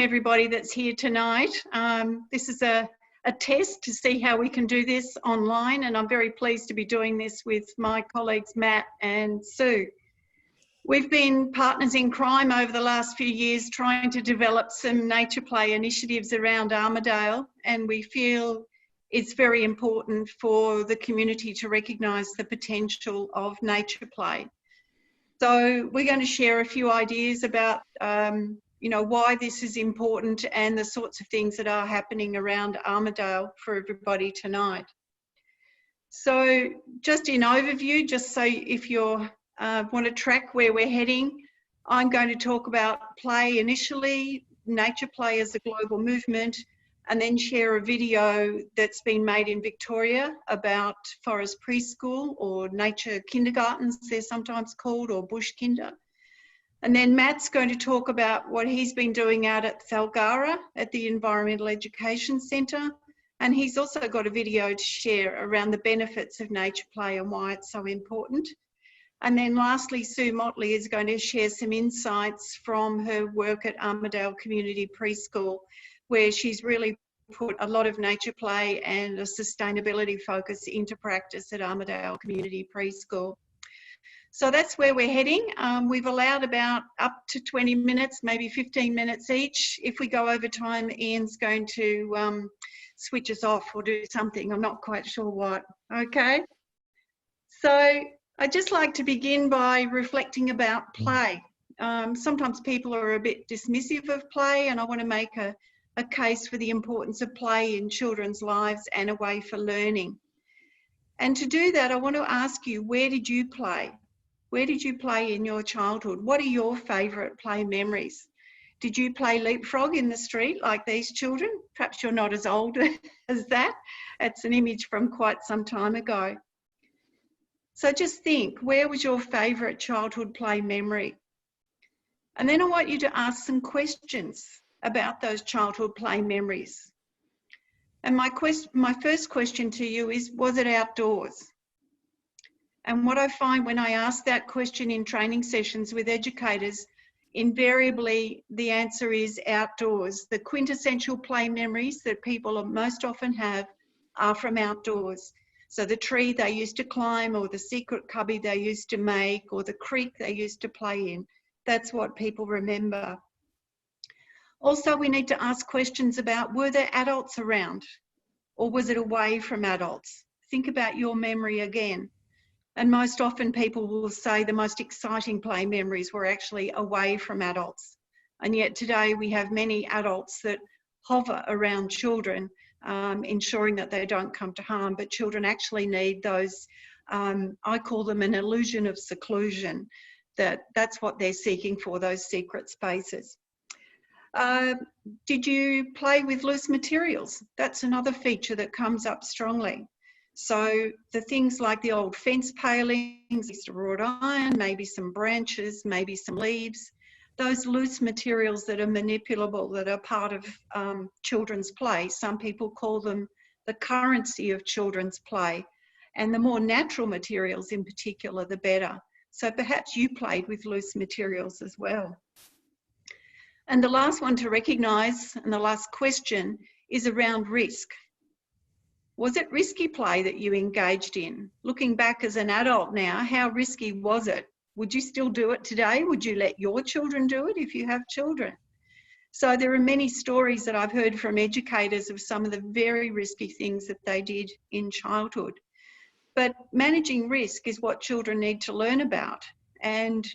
everybody that's here tonight. This is a test to see how we can do this online, and I'm very pleased to be doing this with my colleagues Matt and Sue. We've been partners in crime over the last few years trying to develop some nature play initiatives around Armidale, and we feel it's very important for the community to recognise the potential of nature play. So we're going to share a few ideas about why this is important and the sorts of things that are happening around Armidale for everybody tonight. So just in overview, just so if you want to track where we're heading, I'm going to talk about play initially, nature play as a global movement, and then share a video that's been made in Victoria about forest preschool, or nature kindergartens they're sometimes called, or bush kinder. And then Matt's going to talk about what he's been doing out at Thalgara at the Environmental Education Centre. And he's also got a video to share around the benefits of nature play and why it's so important. And then lastly, Sue Motley is going to share some insights from her work at Armidale Community Preschool, where she's really put a lot of nature play and a sustainability focus into practice at Armidale Community Preschool. So that's where we're heading. We've allowed about up to 20 minutes, maybe 15 minutes each. If we go over time, Ian's going to switch us off or do something. I'm not quite sure what. Okay. So I'd just like to begin by reflecting about play. Sometimes people are a bit dismissive of play, and I want to make a case for the importance of play in children's lives and a way for learning. And to do that, I want to ask you, where did you play? Where did you play in your childhood? What are your favourite play memories? Did you play leapfrog in the street like these children? Perhaps you're not as old as that. It's an image from quite some time ago. So just think, where was your favourite childhood play memory? And then I want you to ask some questions about those childhood play memories. And my first question to you is, was it outdoors? And what I find when I ask that question in training sessions with educators, invariably the answer is outdoors. The quintessential play memories that people most often have are from outdoors. So the tree they used to climb, or the secret cubby they used to make, or the creek they used to play in. That's what people remember. Also, we need to ask questions about, were there adults around, or was it away from adults? Think about your memory again. And most often people will say the most exciting play memories were actually away from adults. And yet today we have many adults that hover around children, ensuring that they don't come to harm, but children actually need those, I call them an illusion of seclusion, that's what they're seeking for, those secret spaces. Did you play with loose materials? That's another feature that comes up strongly. So the things like the old fence palings, wrought iron, maybe some branches, maybe some leaves, those loose materials that are manipulable, that are part of children's play. Some people call them the currency of children's play, and the more natural materials in particular, the better. So perhaps you played with loose materials as well. And the last one to recognise, and the last question, is around risk. Was it risky play that you engaged in? Looking back as an adult now, how risky was it? Would you still do it today? Would you let your children do it if you have children? So there are many stories that I've heard from educators of some of the very risky things that they did in childhood. But managing risk is what children need to learn about. And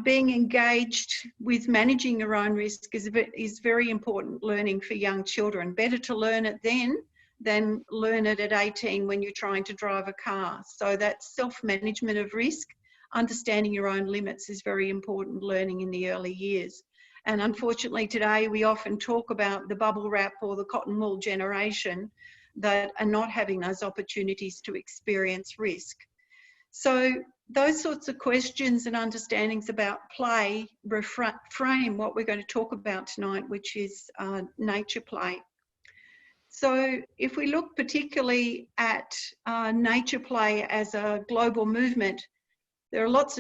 being engaged with managing your own risk is very important learning for young children. Better to learn it then than learn it at 18 when you're trying to drive a car. So that self-management of risk, understanding your own limits, is very important learning in the early years. And unfortunately today we often talk about the bubble wrap or the cotton wool generation that are not having those opportunities to experience risk. So those sorts of questions and understandings about play frame what we're going to talk about tonight, which is nature play. So if we look particularly at nature play as a global movement, There are lots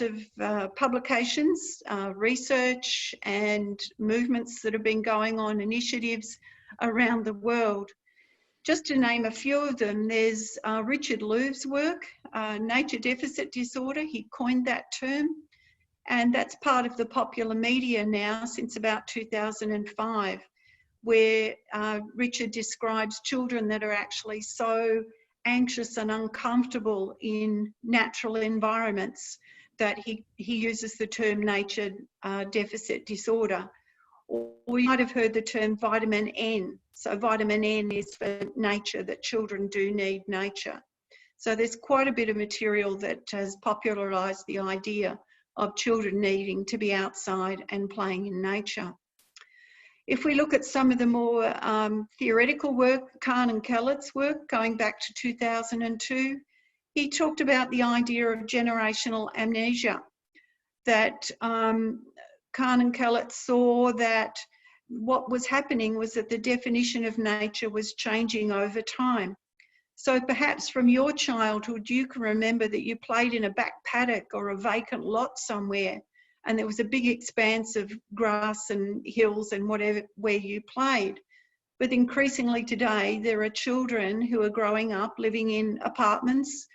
of publications, research and movements that have been going on, initiatives around the world. Just to name a few of them, there's Richard Louve's work, nature deficit disorder. He coined that term, and that's part of the popular media now since about 2005, where Richard describes children that are actually so anxious and uncomfortable in natural environments that he uses the term nature deficit disorder. Or you might have heard the term vitamin N. So vitamin N is for nature, that children do need nature. So there's quite a bit of material that has popularised the idea of children needing to be outside and playing in nature. If we look at some of the more theoretical work, Kahn and Kellett's work going back to 2002, he talked about the idea of generational amnesia, that Kahn and Kellett saw that what was happening was that the definition of nature was changing over time. So perhaps from your childhood, you can remember that you played in a back paddock or a vacant lot somewhere, and there was a big expanse of grass and hills and whatever where you played. But increasingly today, there are children who are growing up living in apartments,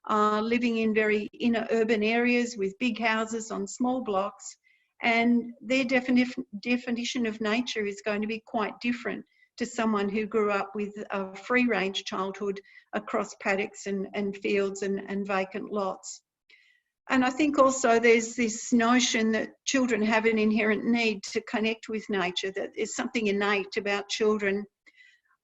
living in very inner urban areas with big houses on small blocks, and their definition of nature is going to be quite different to someone who grew up with a free-range childhood across paddocks and fields and vacant lots. And I think also there's this notion that children have an inherent need to connect with nature, that there's something innate about children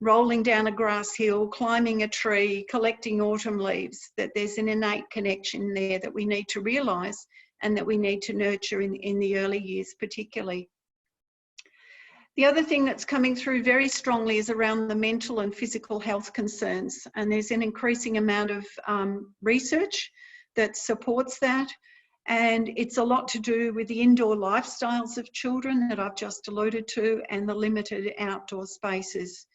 rolling down a grass hill, climbing a tree, collecting autumn leaves, that there's an innate connection there that we need to realise and that we need to nurture in the early years particularly. The other thing that's coming through very strongly is around the mental and physical health concerns, and there's an increasing amount of research that supports that, and it's a lot to do with the indoor lifestyles of children that I've just alluded to and the limited outdoor spaces.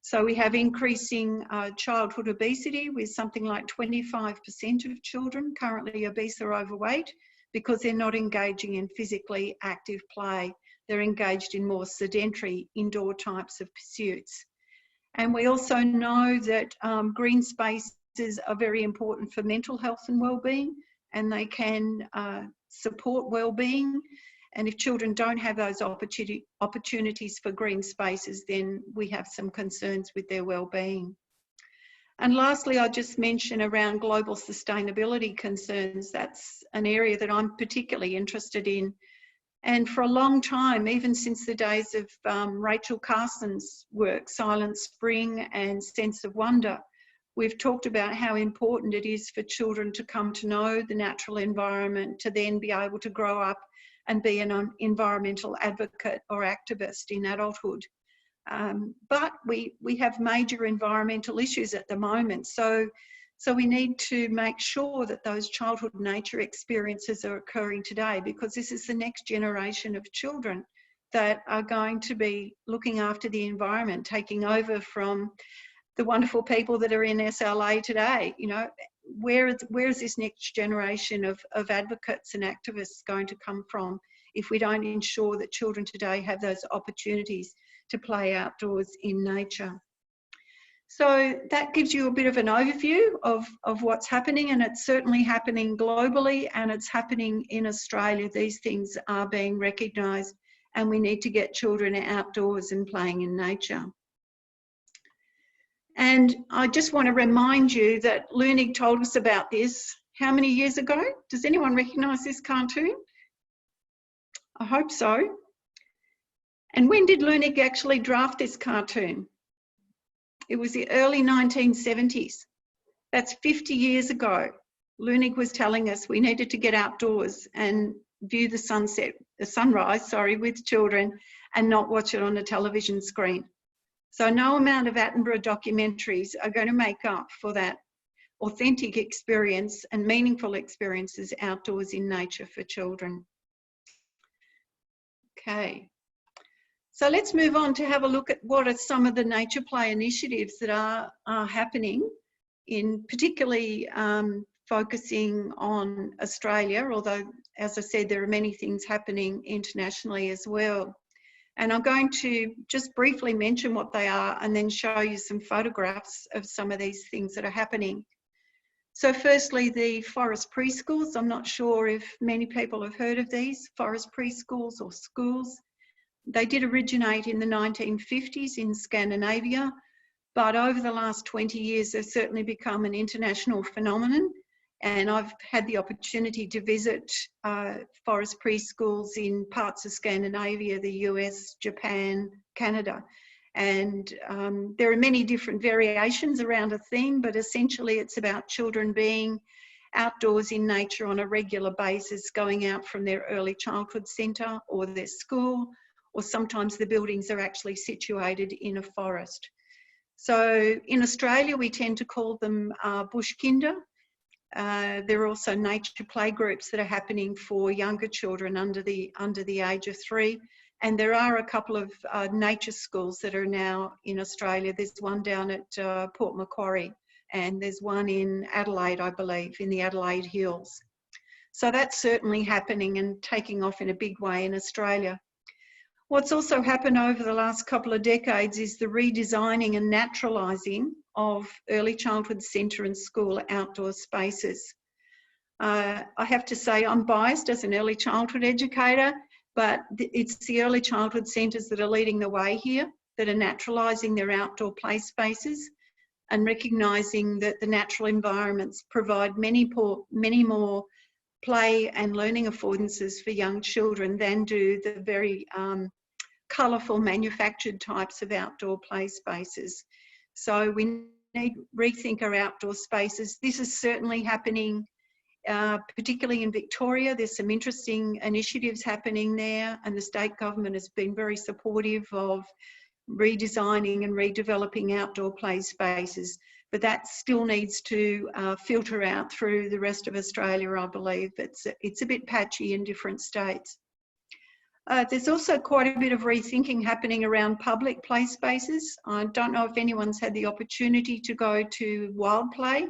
So we have increasing childhood obesity, with something like 25% of children currently obese or overweight because they're not engaging in physically active play. They're engaged in more sedentary indoor types of pursuits. And we also know that green spaces are very important for mental health and well-being, and they can support well-being. And if children don't have those opportunities for green spaces, then we have some concerns with their well-being. And lastly, I'll just mention around global sustainability concerns. That's an area that I'm particularly interested in. And for a long time, even since the days of Rachel Carson's work, Silent Spring and Sense of Wonder, we've talked about how important it is for children to come to know the natural environment, to then be able to grow up and be an environmental advocate or activist in adulthood. But we have major environmental issues at the moment. So we need to make sure that those childhood nature experiences are occurring today, because this is the next generation of children that are going to be looking after the environment, taking over from the wonderful people that are in SLA today. You know, where is this next generation of advocates and activists going to come from if we don't ensure that children today have those opportunities to play outdoors in nature? So that gives you a bit of an overview of what's happening, and it's certainly happening globally and it's happening in Australia. These things are being recognised, and we need to get children outdoors and playing in nature. And I just want to remind you that Lunig told us about this how many years ago? Does anyone recognise this cartoon? I hope so. And when did Lunig actually draft this cartoon? It was the early 1970s. That's 50 years ago. Lunig was telling us we needed to get outdoors and view the sunrise, with children, and not watch it on a television screen. So no amount of Attenborough documentaries are going to make up for that authentic experience and meaningful experiences outdoors in nature for children. Okay. So let's move on to have a look at what are some of the nature play initiatives that are happening in particularly focusing on Australia, although, as I said, there are many things happening internationally as well. And I'm going to just briefly mention what they are and then show you some photographs of some of these things that are happening. So firstly, the forest preschools. I'm not sure if many people have heard of these forest preschools or schools. They did originate in the 1950s in Scandinavia, but over the last 20 years, they've certainly become an international phenomenon. And I've had the opportunity to visit forest preschools in parts of Scandinavia, the US, Japan, Canada. And there are many different variations around a theme, but essentially it's about children being outdoors in nature on a regular basis, going out from their early childhood centre or their school, or sometimes the buildings are actually situated in a forest. So in Australia, we tend to call them bush kinder. There are also nature play groups that are happening for younger children under the age of 3. And there are a couple of nature schools that are now in Australia. There's one down at Port Macquarie, and there's one in Adelaide, I believe, in the Adelaide Hills. So that's certainly happening and taking off in a big way in Australia. What's also happened over the last couple of decades is the redesigning and naturalising of early childhood centre and school outdoor spaces. I have to say I'm biased as an early childhood educator, but it's the early childhood centres that are leading the way here, that are naturalising their outdoor play spaces and recognising that the natural environments provide many more play and learning affordances for young children than do the very colourful manufactured types of outdoor play spaces. So we need to rethink our outdoor spaces. This is certainly happening, particularly in Victoria. There's some interesting initiatives happening there, and the state government has been very supportive of redesigning and redeveloping outdoor play spaces. But that still needs to filter out through the rest of Australia, I believe. It's a bit patchy in different states. There's also quite a bit of rethinking happening around public play spaces. I don't know if anyone's had the opportunity to go to Wild Play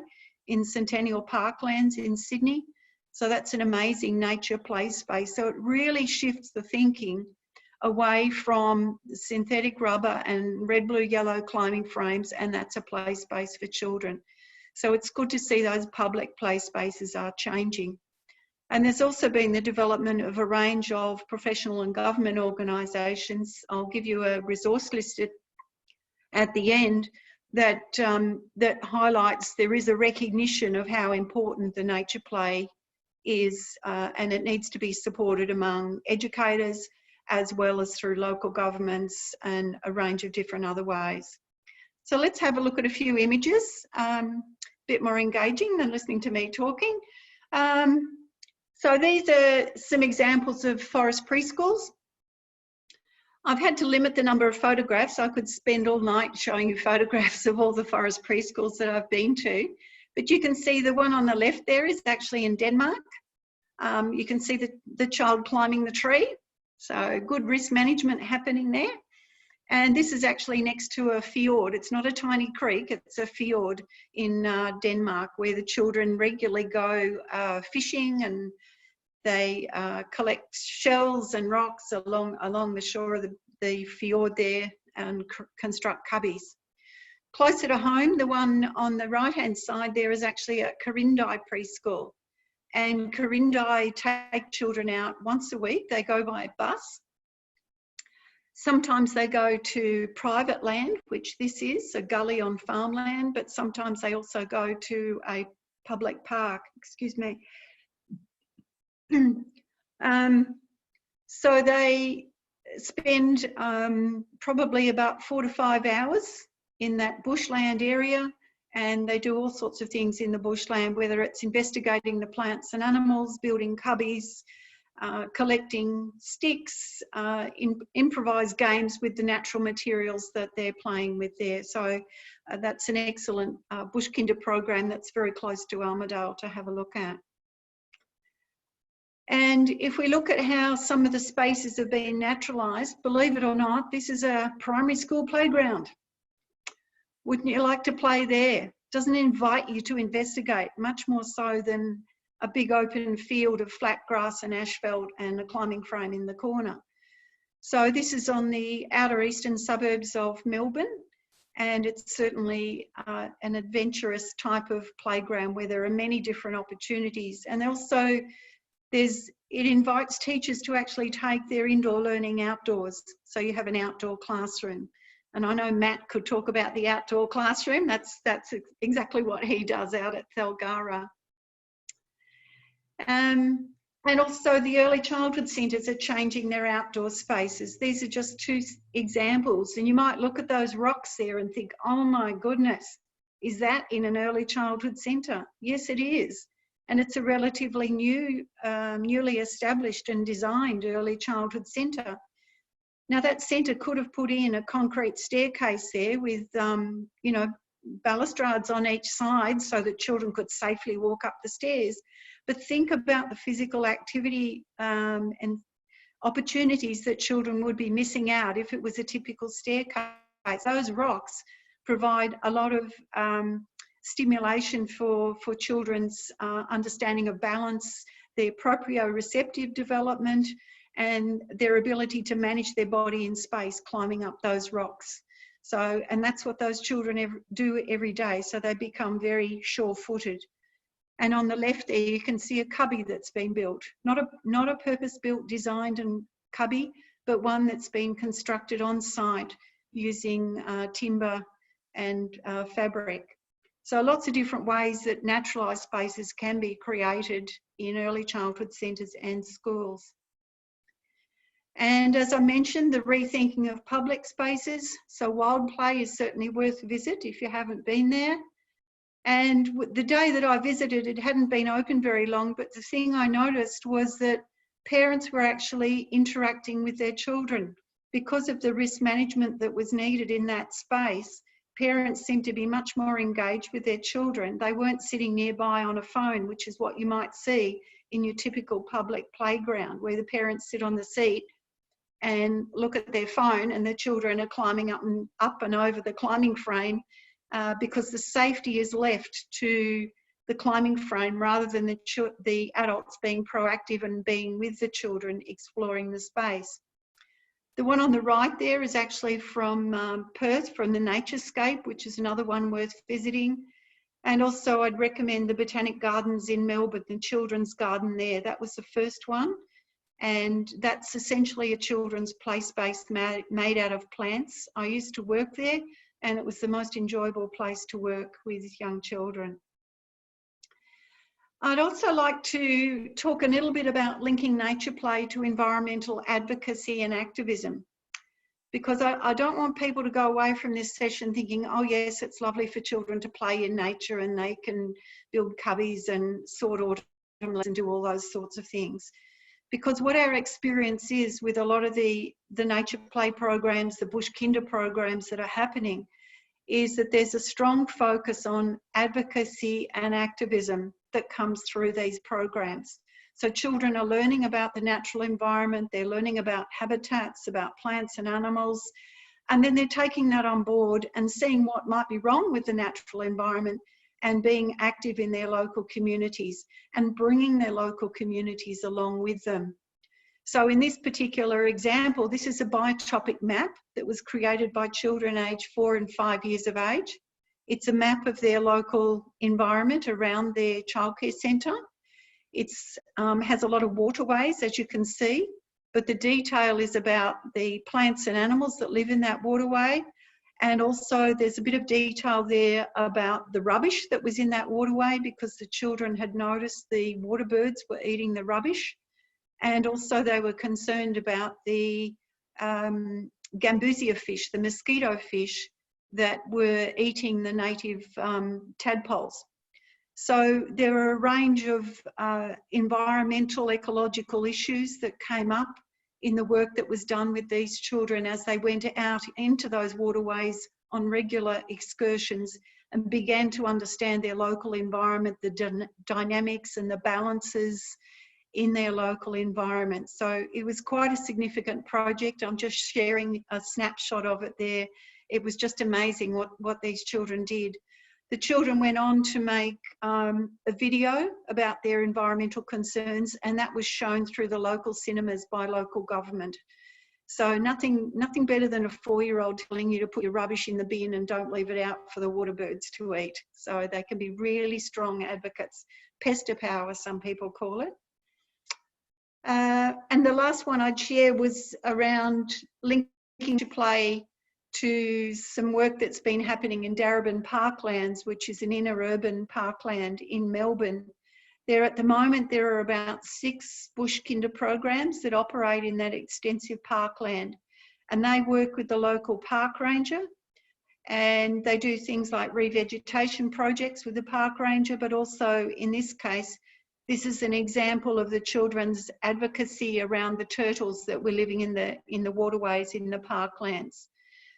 in Centennial Parklands in Sydney. So that's an amazing nature play space. So it really shifts the thinking away from synthetic rubber and red, blue, yellow climbing frames, and that's a play space for children. So it's good to see those public play spaces are changing. And there's also been the development of a range of professional and government organisations. I'll give you a resource list at the end that highlights there is a recognition of how important the nature play is, and it needs to be supported among educators as well as through local governments and a range of different other ways. So let's have a look at a few images, a bit more engaging than listening to me talking. So these are some examples of forest preschools. I've had to limit the number of photographs. I could spend all night showing you photographs of all the forest preschools that I've been to. But you can see the one on the left there is actually in Denmark. You can see the child climbing the tree. So good risk management happening there. And this is actually next to a fjord. It's not a tiny creek, it's a fjord in Denmark where the children regularly go fishing, and they collect shells and rocks along the shore of the fjord there and construct cubbies. Closer to home, the one on the right-hand side there is actually at Quirindi Preschool. And Quirindi take children out once a week. They go by bus. Sometimes they go to private land, which this is, a gully on farmland, but sometimes they also go to a public park, excuse me. So they spend probably about 4 to 5 hours in that bushland area, and they do all sorts of things in the bushland, whether it's investigating the plants and animals, building cubbies, collecting sticks, improvised games with the natural materials that they're playing with there. So that's an excellent bush kinder program that's very close to Armidale to have a look at. And if we look at how some of the spaces have been naturalised, believe it or not, this is a primary school playground. Wouldn't you like to play there? doesn't invite you to investigate, much more so than a big open field of flat grass and asphalt and a climbing frame in the corner. So this is on the outer eastern suburbs of Melbourne, and it's certainly an adventurous type of playground where there are many different opportunities. And also it invites teachers to actually take their indoor learning outdoors. So you have an outdoor classroom. And I know Matt could talk about the outdoor classroom. That's exactly what he does out at Thalgara. And also the early childhood centres are changing their outdoor spaces. These are just two examples. And you might look at those rocks there and think, oh my goodness, is that in an early childhood centre? Yes, it is. And it's a relatively new, newly established and designed early childhood centre. Now that centre could have put in a concrete staircase there with, you know, balustrades on each side so that children could safely walk up the stairs. But think about the physical activity and opportunities that children would be missing out if it was a typical staircase. Those rocks provide a lot of stimulation for children's understanding of balance, their proprioceptive development, and their ability to manage their body in space climbing up those rocks. So, and that's what those children do every day. So they become very sure-footed. And on the left there, you can see a cubby that's been built. Not a purpose-built, designed and cubby, but one that's been constructed on site using timber and fabric. So lots of different ways that naturalised spaces can be created in early childhood centres and schools. And as I mentioned, the rethinking of public spaces. So Wild Play is certainly worth a visit if you haven't been there. And the day that I visited, it hadn't been open very long, but the thing I noticed was that parents were actually interacting with their children. Because of the risk management that was needed in that space, parents seemed to be much more engaged with their children. They weren't sitting nearby on a phone, which is what you might see in your typical public playground, where the parents sit on the seat and look at their phone and the children are climbing up and over the climbing frame. Because the safety is left to the climbing frame rather than the adults being proactive and being with the children exploring the space. The one on the right there is actually from Perth, from the Naturescape, which is another one worth visiting. And also I'd recommend the Botanic Gardens in Melbourne, the children's garden there. That was the first one. And that's essentially a children's play space made out of plants. I used to work there, and it was the most enjoyable place to work with young children. I'd also like to talk a little bit about linking nature play to environmental advocacy and activism, because I don't want people to go away from this session thinking, oh yes, it's lovely for children to play in nature and they can build cubbies and sort autumn and do all those sorts of things. Because what our experience is with a lot of the nature play programs, the bush kinder programs that are happening, is that there's a strong focus on advocacy and activism that comes through these programs. So children are learning about the natural environment, they're learning about habitats, about plants and animals, and then they're taking that on board and seeing what might be wrong with the natural environment and being active in their local communities and bringing their local communities along with them. So in this particular example, this is a biotopic map that was created by children aged 4 and 5 years of age. It's a map of their local environment around their childcare centre. It has a lot of waterways, as you can see, but the detail is about the plants and animals that live in that waterway. And also there's a bit of detail there about the rubbish that was in that waterway, because the children had noticed the water birds were eating the rubbish. And also they were concerned about the gambusia fish, the mosquito fish that were eating the native tadpoles. So there are a range of environmental, ecological issues that came up in the work that was done with these children as they went out into those waterways on regular excursions and began to understand their local environment, the dynamics and the balances in their local environment. So it was quite a significant project. I'm just sharing a snapshot of it there. It was just amazing what these children did. The children went on to make a video about their environmental concerns, and that was shown through the local cinemas by local government. So nothing better than a 4-year-old telling you to put your rubbish in the bin and don't leave it out for the water birds to eat. So they can be really strong advocates. Pester power, some people call it. And the last one I'd share was around linking to play to some work that's been happening in Darebin Parklands, which is an inner urban parkland in Melbourne. At the moment, there are about 6 bush kinder programs that operate in that extensive parkland, and they work with the local park ranger, and they do things like revegetation projects with the park ranger, but also in this case, this is an example of the children's advocacy around the turtles that were living in the waterways in the parklands.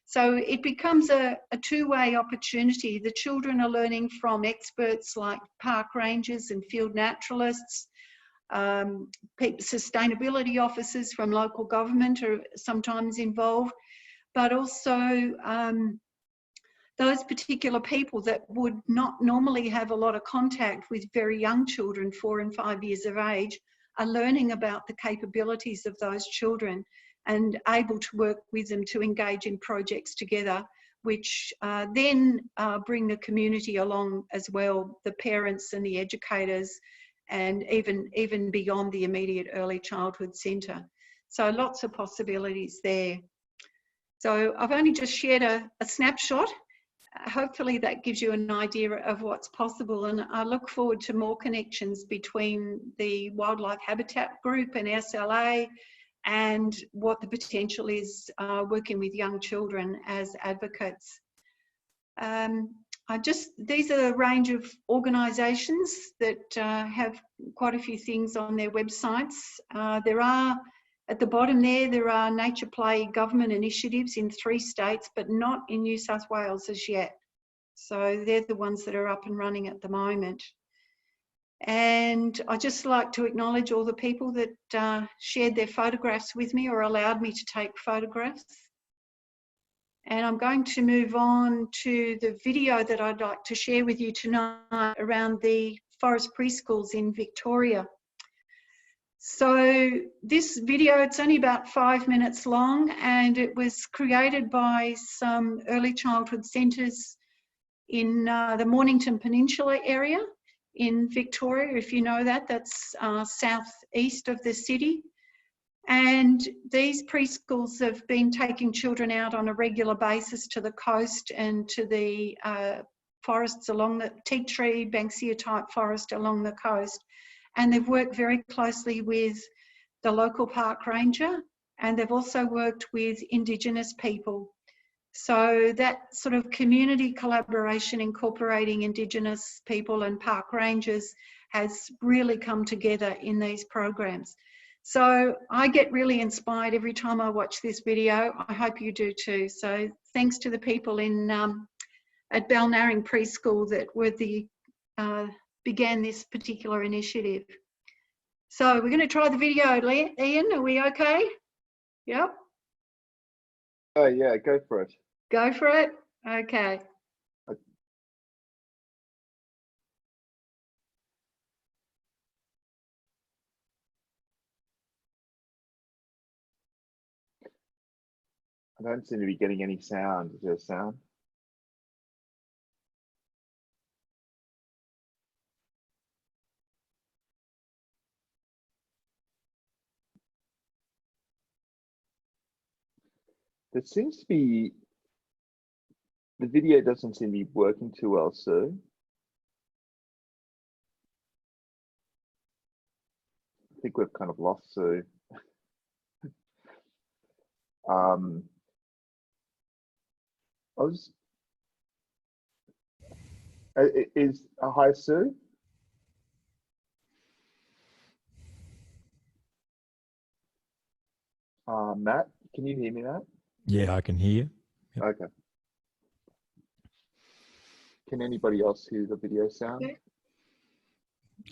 So it becomes a two-way opportunity. The children are learning from experts like park rangers and field naturalists. Sustainability officers from local government are sometimes involved, but also those particular people that would not normally have a lot of contact with very young children, 4 and 5 years of age, are learning about the capabilities of those children and able to work with them to engage in projects together, which then bring the community along as well, the parents and the educators, and even beyond the immediate early childhood centre. So lots of possibilities there. So I've only just shared a snapshot. Hopefully that gives you an idea of what's possible, and I look forward to more connections between the Wildlife Habitat Group and SLA and what the potential is working with young children as advocates. These are a range of organisations that have quite a few things on their websites. At the bottom there are nature play government initiatives in 3 states, but not in New South Wales as yet. So they're the ones that are up and running at the moment. And I'd just like to acknowledge all the people that shared their photographs with me or allowed me to take photographs. And I'm going to move on to the video that I'd like to share with you tonight around the forest preschools in Victoria. So this video, it's only about 5 minutes long, and it was created by some early childhood centres in the Mornington Peninsula area in Victoria. If you know that, that's southeast of the city. And these preschools have been taking children out on a regular basis to the coast and to the forests along the teak tree, Banksia type forest along the coast. And they've worked very closely with the local park ranger, and they've also worked with Indigenous people. So that sort of community collaboration incorporating Indigenous people and park rangers has really come together in these programs. So I get really inspired every time I watch this video. I hope you do too. So thanks to the people in at Balnarring Preschool that were began this particular initiative. So we're going to try the video, Ian. Are we okay? Yep. Oh yeah, go for it. Go for it? Okay. I don't seem to be getting any sound. Is there sound? There seems to be, the video doesn't seem to be working too well, Sue. I think we've kind of lost Sue. Hi, Sue? Matt, can you hear me, Matt? Yeah, I can hear. Yep. Okay. Can anybody else hear the video sound?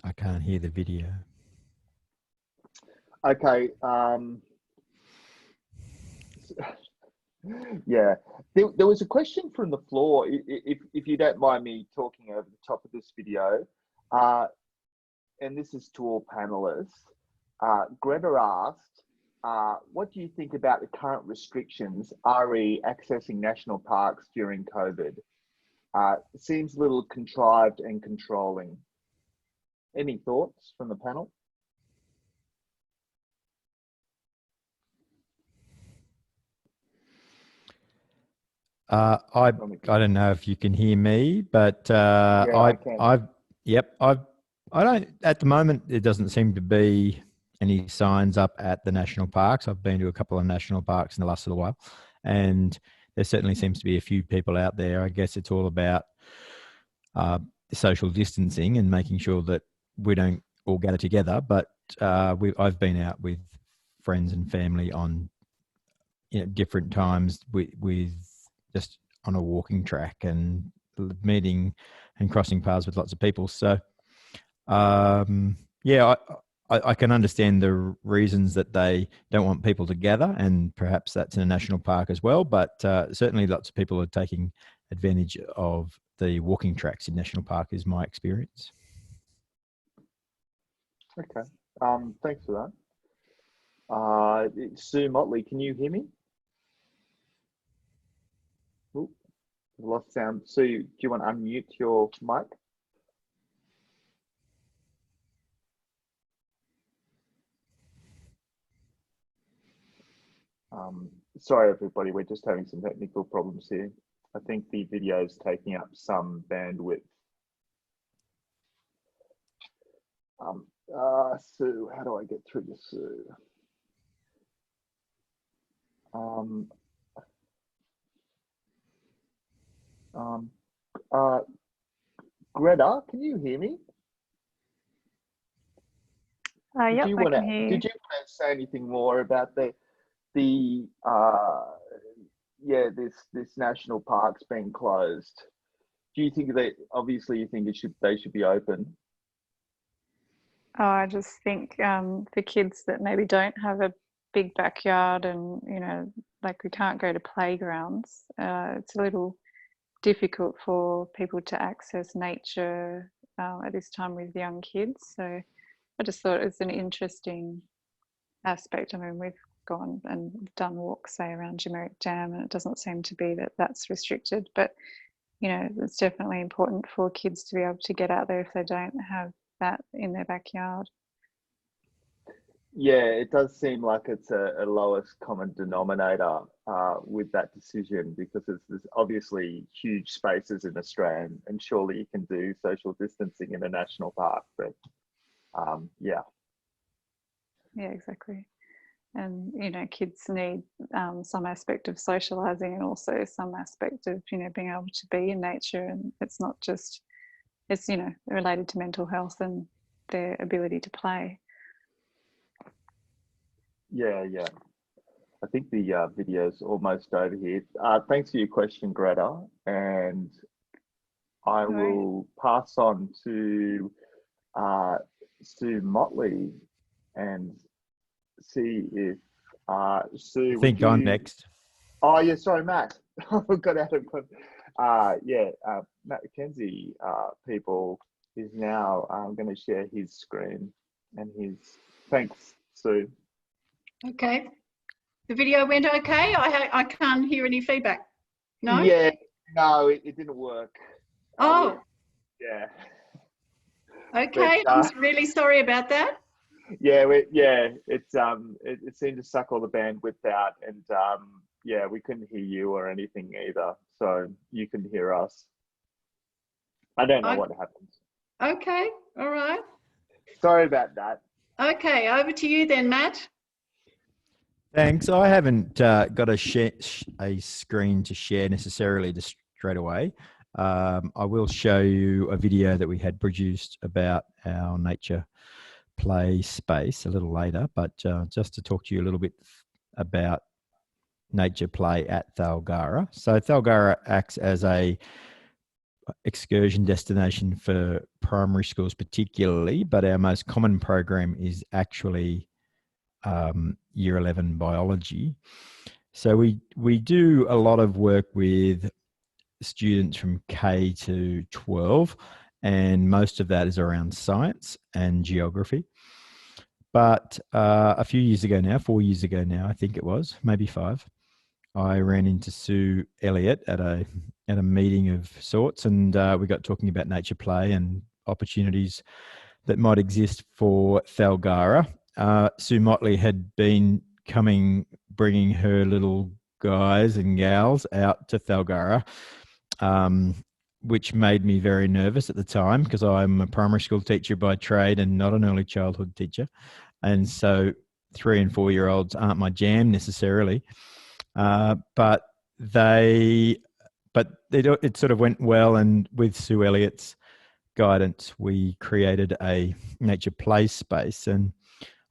I can't hear the video. Okay. Yeah, there was a question from the floor. If you don't mind me talking over the top of this video, and this is to all panelists. Greta asked, what do you think about the current restrictions, re accessing national parks during COVID? It seems a little contrived and controlling. Any thoughts from the panel? I don't know if you can hear me, but Yeah, I can. I don't, at the moment, it doesn't seem to be any signs up at the national parks. I've been to a couple of national parks in the last little while, and there certainly seems to be a few people out there. I guess it's all about social distancing and making sure that we don't all gather together. But I've been out with friends and family on different times with just on a walking track and meeting and crossing paths with lots of people. So, yeah, I can understand the reasons that they don't want people to gather, and perhaps that's in a national park as well. But certainly lots of people are taking advantage of the walking tracks in national park is my experience. Okay, thanks for that. Sue Motley, can you hear me? Ooh, lost sound. Sue, do you want to unmute your mic? Sorry, everybody, we're just having some technical problems here. I think the video is taking up some bandwidth. Sue, how do I get through to Sue? Greta, can you hear me? Yep, I can hear you. Did you want to say anything more about this national parks being closed? Do you think that obviously you think they should be open? Oh, I just think for kids that maybe don't have a big backyard and like we can't go to playgrounds, it's a little difficult for people to access nature at this time with young kids. So I just thought it's an interesting aspect. I mean, we've gone and done walks, say, around Jimeric Dam, and it doesn't seem to be that that's restricted. But, it's definitely important for kids to be able to get out there if they don't have that in their backyard. Yeah, it does seem like it's a lowest common denominator with that decision, because there's obviously huge spaces in Australia, and surely you can do social distancing in a national park, but yeah. Yeah, exactly. And kids need some aspect of socialising and also some aspect of being able to be in nature, and it's not just it's related to mental health and their ability to play. Yeah. I think the video's almost over here. Thanks for your question, Greta, and I will pass on to Sue Motley and see if Sue. I think I'm next. Oh yeah, sorry, Matt. I got out of. Matt McKenzie, people is now going to share his screen and his. Thanks, Sue. Okay. The video went okay? I can't hear any feedback. No? Yeah, no, it didn't work. Oh. Yeah. Okay, But, I'm really sorry about that. Yeah, it seemed to suck all the bandwidth out, and yeah, we couldn't hear you or anything either, so you couldn't hear us. I don't know what happened. Okay, all right. Sorry about that. Okay, over to you then, Matt. Thanks. I haven't got a screen to share necessarily just straight away. I will show you a video that we had produced about our nature play space a little later, but just to talk to you a little bit about nature play at Thalgara. So Thalgara acts as a excursion destination for primary schools particularly, but our most common program is actually Year 11 biology. So we do a lot of work with students from K to 12, and most of that is around science and geography. But a few years ago now, 4 years ago now, I think it was, maybe 5, I ran into Sue Elliott at a meeting of sorts, and we got talking about nature play and opportunities that might exist for Thalgara. Sue Motley had been bringing her little guys and gals out to Thalgara, which made me very nervous at the time because I'm a primary school teacher by trade and not an early childhood teacher. And so 3 and 4 year olds aren't my jam necessarily. But it sort of went well. And with Sue Elliott's guidance, we created a nature play space. And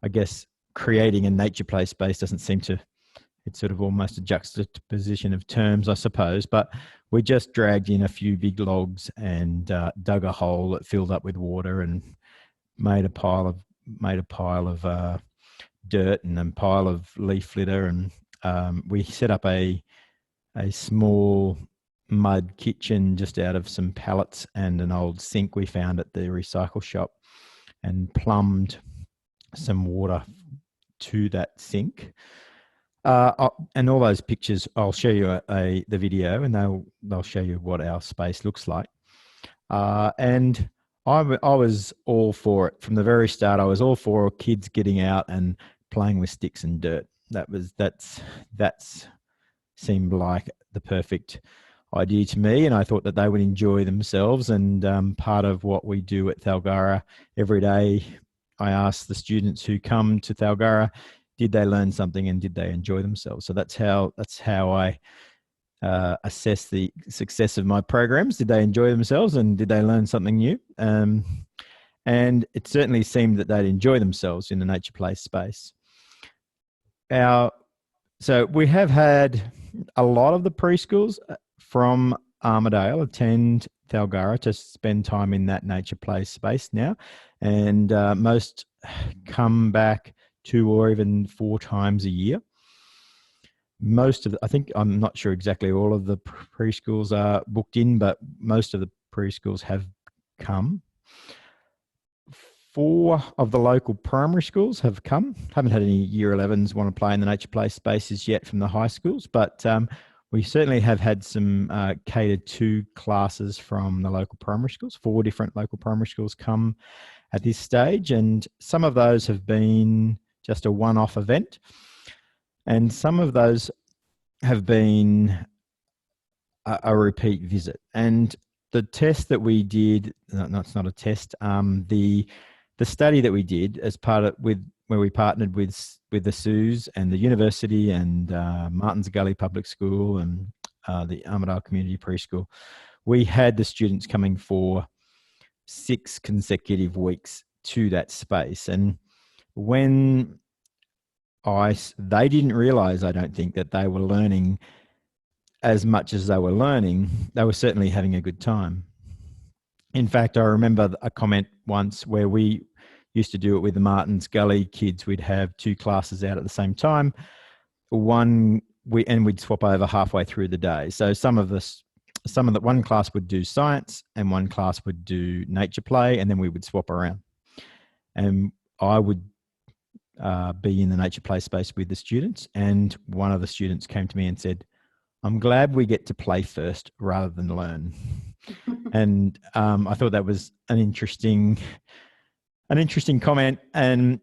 I guess creating a nature play space doesn't seem to, it's sort of almost a juxtaposition of terms, I suppose, but we just dragged in a few big logs and dug a hole that filled up with water and made a pile of dirt and a pile of leaf litter, and we set up a small mud kitchen just out of some pallets and an old sink we found at the recycle shop, and plumbed some water to that sink. And all those pictures, I'll show you the video, and they'll show you what our space looks like. And I was all for it from the very start. I was all for kids getting out and playing with sticks and dirt. That's seemed like the perfect idea to me, and I thought that they would enjoy themselves. And part of what we do at Thalgara every day, I ask the students who come to Thalgara, did they learn something and did they enjoy themselves? So that's how I assess the success of my programs. Did they enjoy themselves and did they learn something new? And it certainly seemed that they'd enjoy themselves in the nature play space. So we have had a lot of the preschools from Armidale attend Thalgara to spend time in that nature play space now, and most come back 2 or even 4 times a year. I think, I'm not sure exactly all of the preschools are booked in, but most of the preschools have come. 4 of the local primary schools have come. Haven't had any year 11s want to play in the nature play spaces yet from the high schools, but we certainly have had some K-2 classes from the local primary schools. 4 different local primary schools come at this stage, and some of those have been just a one-off event, and some of those have been a repeat visit. And the test that we did, no, it's not a test, the study that we did as part of where we partnered with the Sues and the university and Martins Gully Public School and the Armidale Community Preschool, we had the students coming for 6 consecutive weeks to that space. And when they didn't realize, I don't think, that they were learning as much as they were learning, they were certainly having a good time. In fact, I remember a comment once where we used to do it with the Martins Gully kids. We'd have 2 classes out at the same time. We'd swap over halfway through the day. So one class would do science and one class would do nature play, and then we would swap around. And I would be in the nature play space with the students, and one of the students came to me and said, "I'm glad we get to play first rather than learn." And I thought that was an interesting comment, and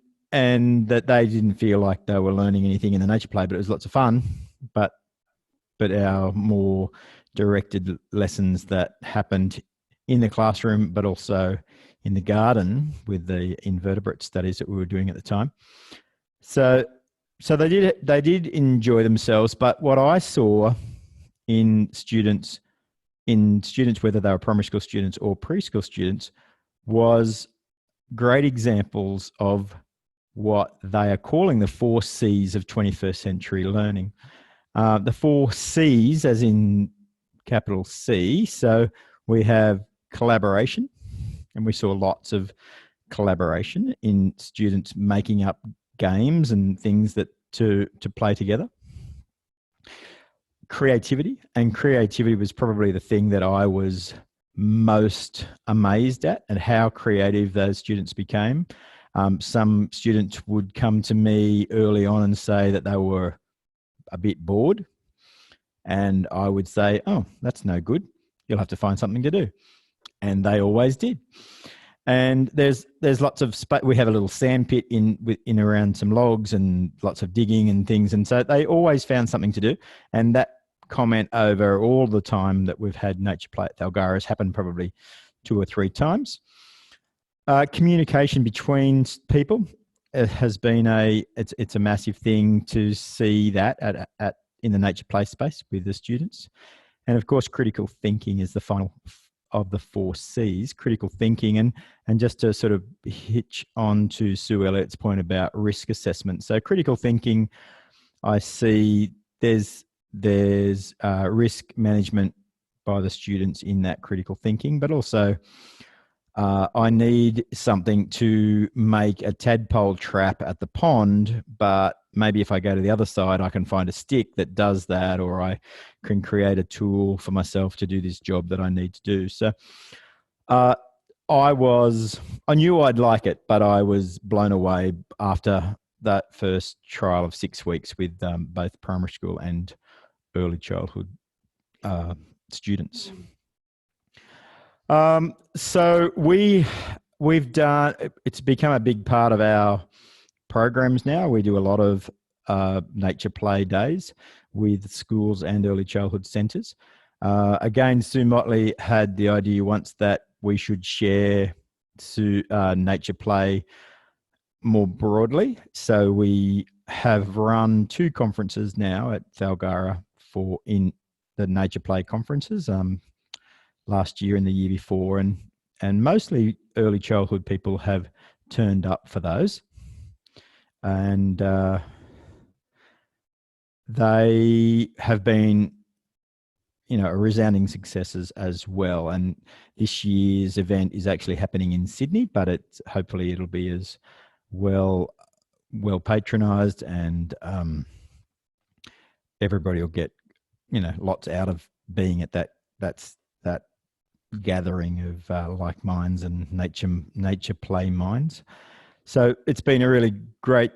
that they didn't feel like they were learning anything in the nature play, but it was lots of fun. But our more directed lessons that happened in the classroom, but also in the garden with the invertebrate studies that we were doing at the time. So they did enjoy themselves. But what I saw in students, whether they were primary school students or preschool students, was great examples of what they are calling the 4 C's of 21st century learning. The 4 C's as in capital C. So we have collaboration, and we saw lots of collaboration in students making up games and things that to play together. creativity, and creativity was probably the thing that I was most amazed at, and how creative those students became. Some students would come to me early on and say that they were a bit bored, and I would say, oh, that's no good. You'll have to find something to do. And they always did. And there's lots of space. We have a little sand pit in around some logs and lots of digging and things. And so they always found something to do. And that comment over all the time that we've had Nature Play at Thalgara has happened probably 2 or 3 times. Communication between people has been it's a massive thing to see that in the Nature Play space with the students. And of course, critical thinking is the final of the 4 C's, critical thinking. And just to sort of hitch on to Sue Elliott's point about risk assessment. So critical thinking, I see there's risk management by the students in that critical thinking, but also I need something to make a tadpole trap at the pond, but maybe if I go to the other side, I can find a stick that does that, or I can create a tool for myself to do this job that I need to do. So I knew I'd like it, but I was blown away after that first trial of 6 weeks with both primary school and early childhood students. So we've done, it's become a big part of our programs now. We do a lot of nature play days with schools and early childhood centres. Again, Sue Motley had the idea once that we should share nature play more broadly. So we have run 2 conferences now at Thalgara in the nature play conferences. Last year and the year before, and mostly early childhood people have turned up for those, and they have been, resounding successes as well. And this year's event is actually happening in Sydney, but hopefully it'll be as well patronised, and everybody will get lots out of being at that gathering of like minds and nature play minds. So it's been a really great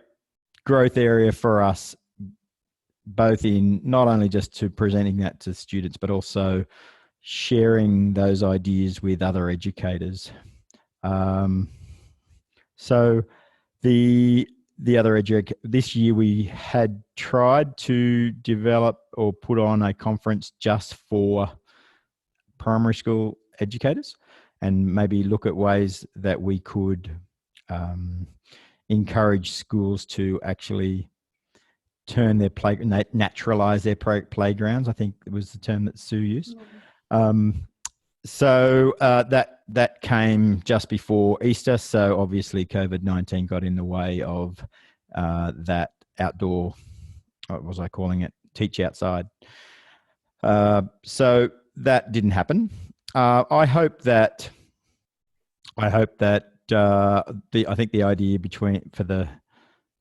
growth area for us, both in not only just to presenting that to students, but also sharing those ideas with other educators. So the other this year we had tried to develop or put on a conference just for primary school educators, and maybe look at ways that we could encourage schools to actually turn their naturalize their playgrounds. I think it was the term that Sue used. So that came just before Easter. So obviously COVID-19 got in the way of that outdoor, what was I calling it? Teach outside. So that didn't happen. I hope that I think the idea for the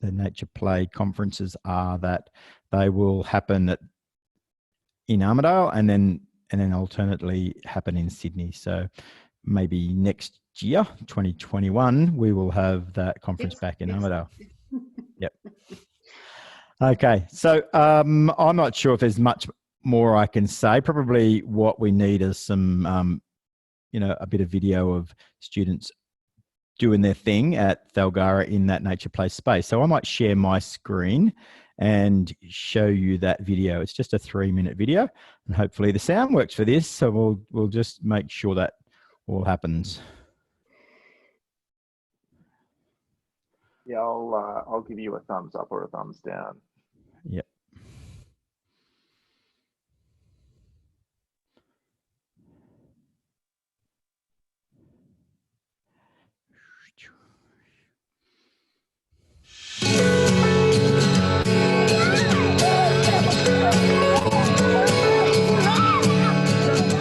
nature play conferences are that they will happen in Armidale and then alternately happen in Sydney. So maybe next year, 2021, we will have that conference back in Armidale. Yep. Okay. So I'm not sure if there's much more I can say. Probably what we need is some, a bit of video of students doing their thing at Thalgara in that nature play space. So I might share my screen and show you that video. It's just a 3-minute video, and hopefully the sound works for this. So we'll just make sure that all happens. Yeah, I'll give you a thumbs up or a thumbs down. Yep.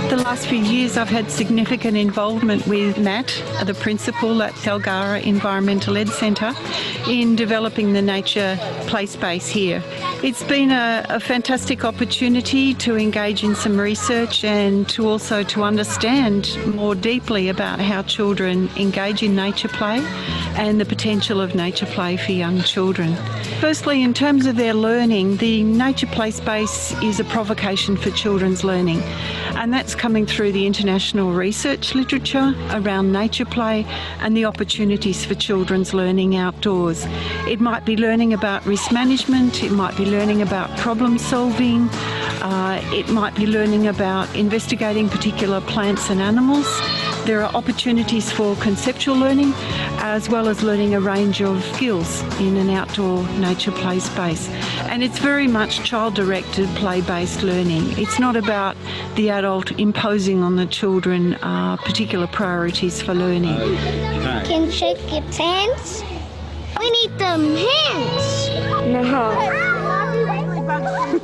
The last few years I've had significant involvement with Matt, the principal at Thalgara Environmental Ed Centre, in developing the nature play space here. It's been a fantastic opportunity to engage in some research and to also to understand more deeply about how children engage in nature play and the potential of nature play for young children. Firstly, in terms of their learning, the nature play space is a provocation for children's learning, and that's coming through the international research literature around nature play and the opportunities for children's learning outdoors. It might be learning about risk management, it might be learning about problem solving, it might be learning about investigating particular plants and animals. There are opportunities for conceptual learning as well as learning a range of skills in an outdoor nature play space. And it's very much child-directed, play-based learning. It's not about the adult imposing on the children particular priorities for learning. Can shake its hands. We need them hands. No.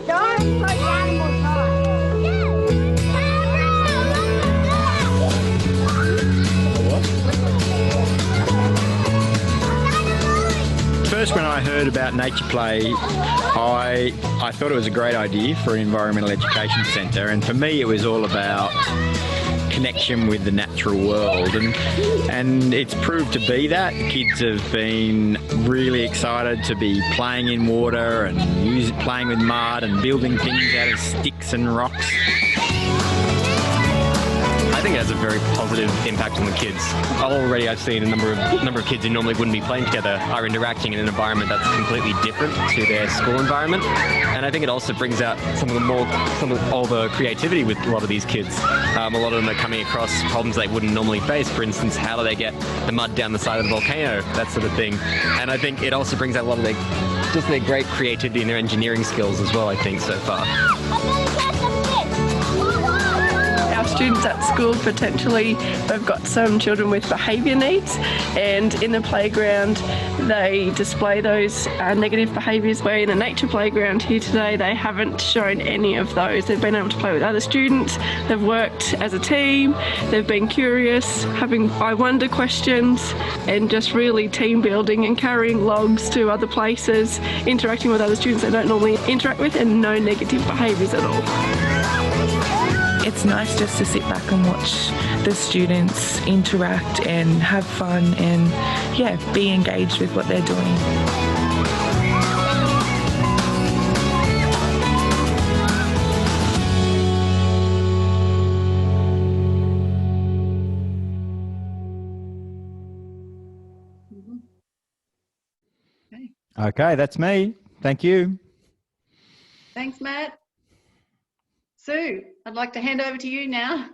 Don't put animals on. First, when I heard about nature play, I thought it was a great idea for an environmental education centre, and for me it was all about connection with the natural world, and it's proved to be that. Kids have been really excited to be playing in water and playing with mud and building things out of sticks and rocks. I think it has a very positive impact on the kids. Already I've seen a number of kids who normally wouldn't be playing together are interacting in an environment that's completely different to their school environment. And I think it also brings out all the creativity with a lot of these kids. A lot of them are coming across problems they wouldn't normally face. For instance, how do they get the mud down the side of the volcano? That sort of thing. And I think it also brings out a lot of their great creativity and their engineering skills as well, I think, so far. Our students at school, potentially, we've got some children with behaviour needs, and in the playground they display those negative behaviours, where in the nature playground here today they haven't shown any of those. They've been able to play with other students, they've worked as a team, they've been curious, having I wonder questions, and just really team building and carrying logs to other places, interacting with other students they don't normally interact with, and no negative behaviours at all. It's nice just to sit back and watch the students interact and have fun and, yeah, be engaged with what they're doing. Okay, that's me. Thank you. Thanks, Matt. Sue, I'd like to hand over to you now.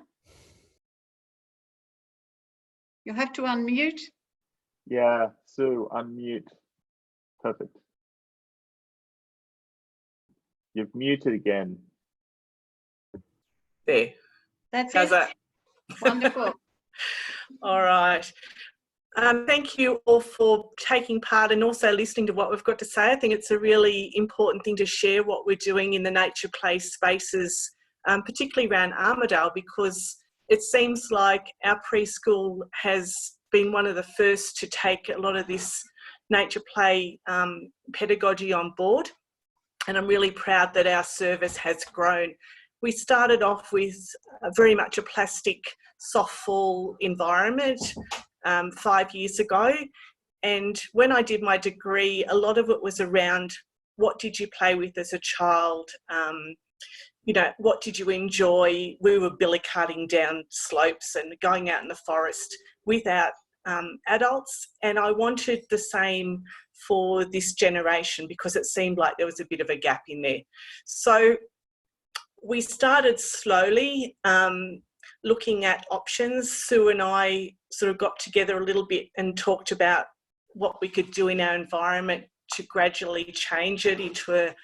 You'll have to unmute. Yeah, Sue, unmute. Perfect. You've muted again. There. That's How's it. that? Wonderful. All right. Thank you all for taking part and also listening to what we've got to say. I think it's a really important thing to share what we're doing in the nature play spaces, particularly around Armidale, because it seems like our preschool has been one of the first to take a lot of this nature play pedagogy on board. And I'm really proud that our service has grown. We started off with very much a plastic softball environment 5 years ago. And when I did my degree, a lot of it was around what did you play with as a child? You know, what did you enjoy? We were billy carting down slopes and going out in the forest without adults. And I wanted the same for this generation because it seemed like there was a bit of a gap in there. So we started slowly looking at options. Sue and I sort of got together a little bit and talked about what we could do in our environment to gradually change it into a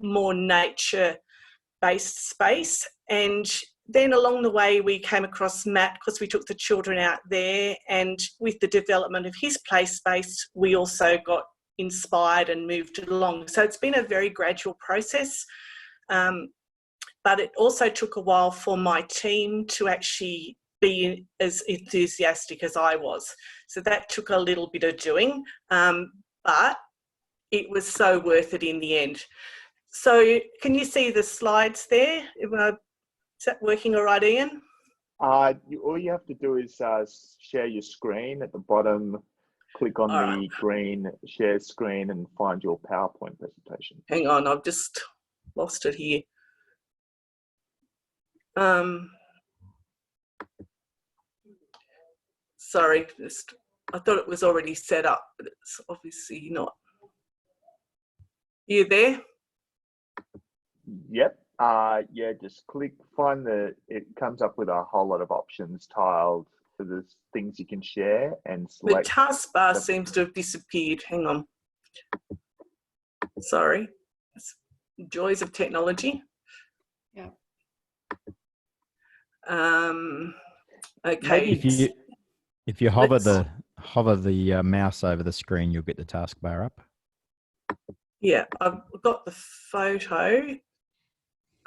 more nature-based space. And then along the way, we came across Matt because we took the children out there, and with the development of his play space, we also got inspired and moved along. So it's been a very gradual process. But it also took a while for my team to actually be as enthusiastic as I was. So that took a little bit of doing. but it was so worth it in the end. So can you see the slides there? Is that working all right, Ian? All you have to do is share your screen at the bottom, click on the green share screen and find your PowerPoint presentation. Hang on, I've just lost it here. Sorry, I thought it was already set up, but it's obviously not. You there? Yep. Yeah, just find it comes up with a whole lot of options tiled for the things you can share and select. The taskbar seems to have disappeared. Hang on. Sorry. It's joys of technology. Yeah. Okay. Maybe if you hover the mouse over the screen, you'll get the taskbar up. Yeah, I've got the photo.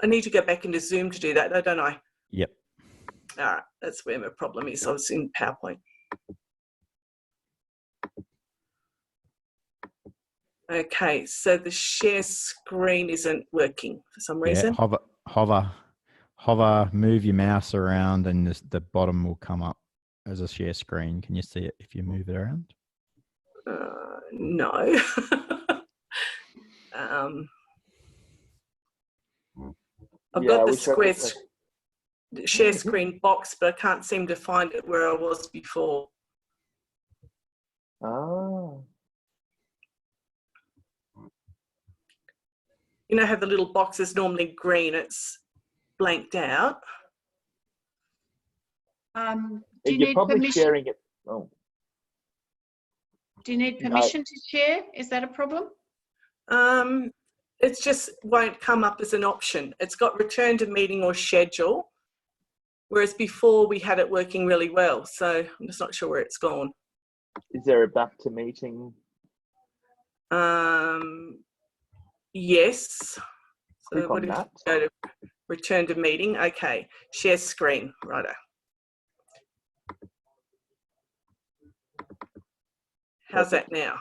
I need to go back into Zoom to do that, though, don't I? Yep. All right, that's where my problem is. I was in PowerPoint. Okay, so the share screen isn't working for some reason. Yeah, hover, move your mouse around and the bottom will come up as a share screen. Can you see it if you move it around? No. I've got the square share screen box, but I can't seem to find it where I was before. Oh. You know how the little box is normally green, it's blanked out. Do you You're need probably permission? sharing it. Oh. Do you need permission to share? Is that a problem? It just won't come up as an option. It's got return to meeting or schedule, whereas before we had it working really well. So I'm just not sure where it's gone. Is there a back to meeting? Yes. So Click on that. Go to return to meeting. Okay. Share screen. Righto. How's that now?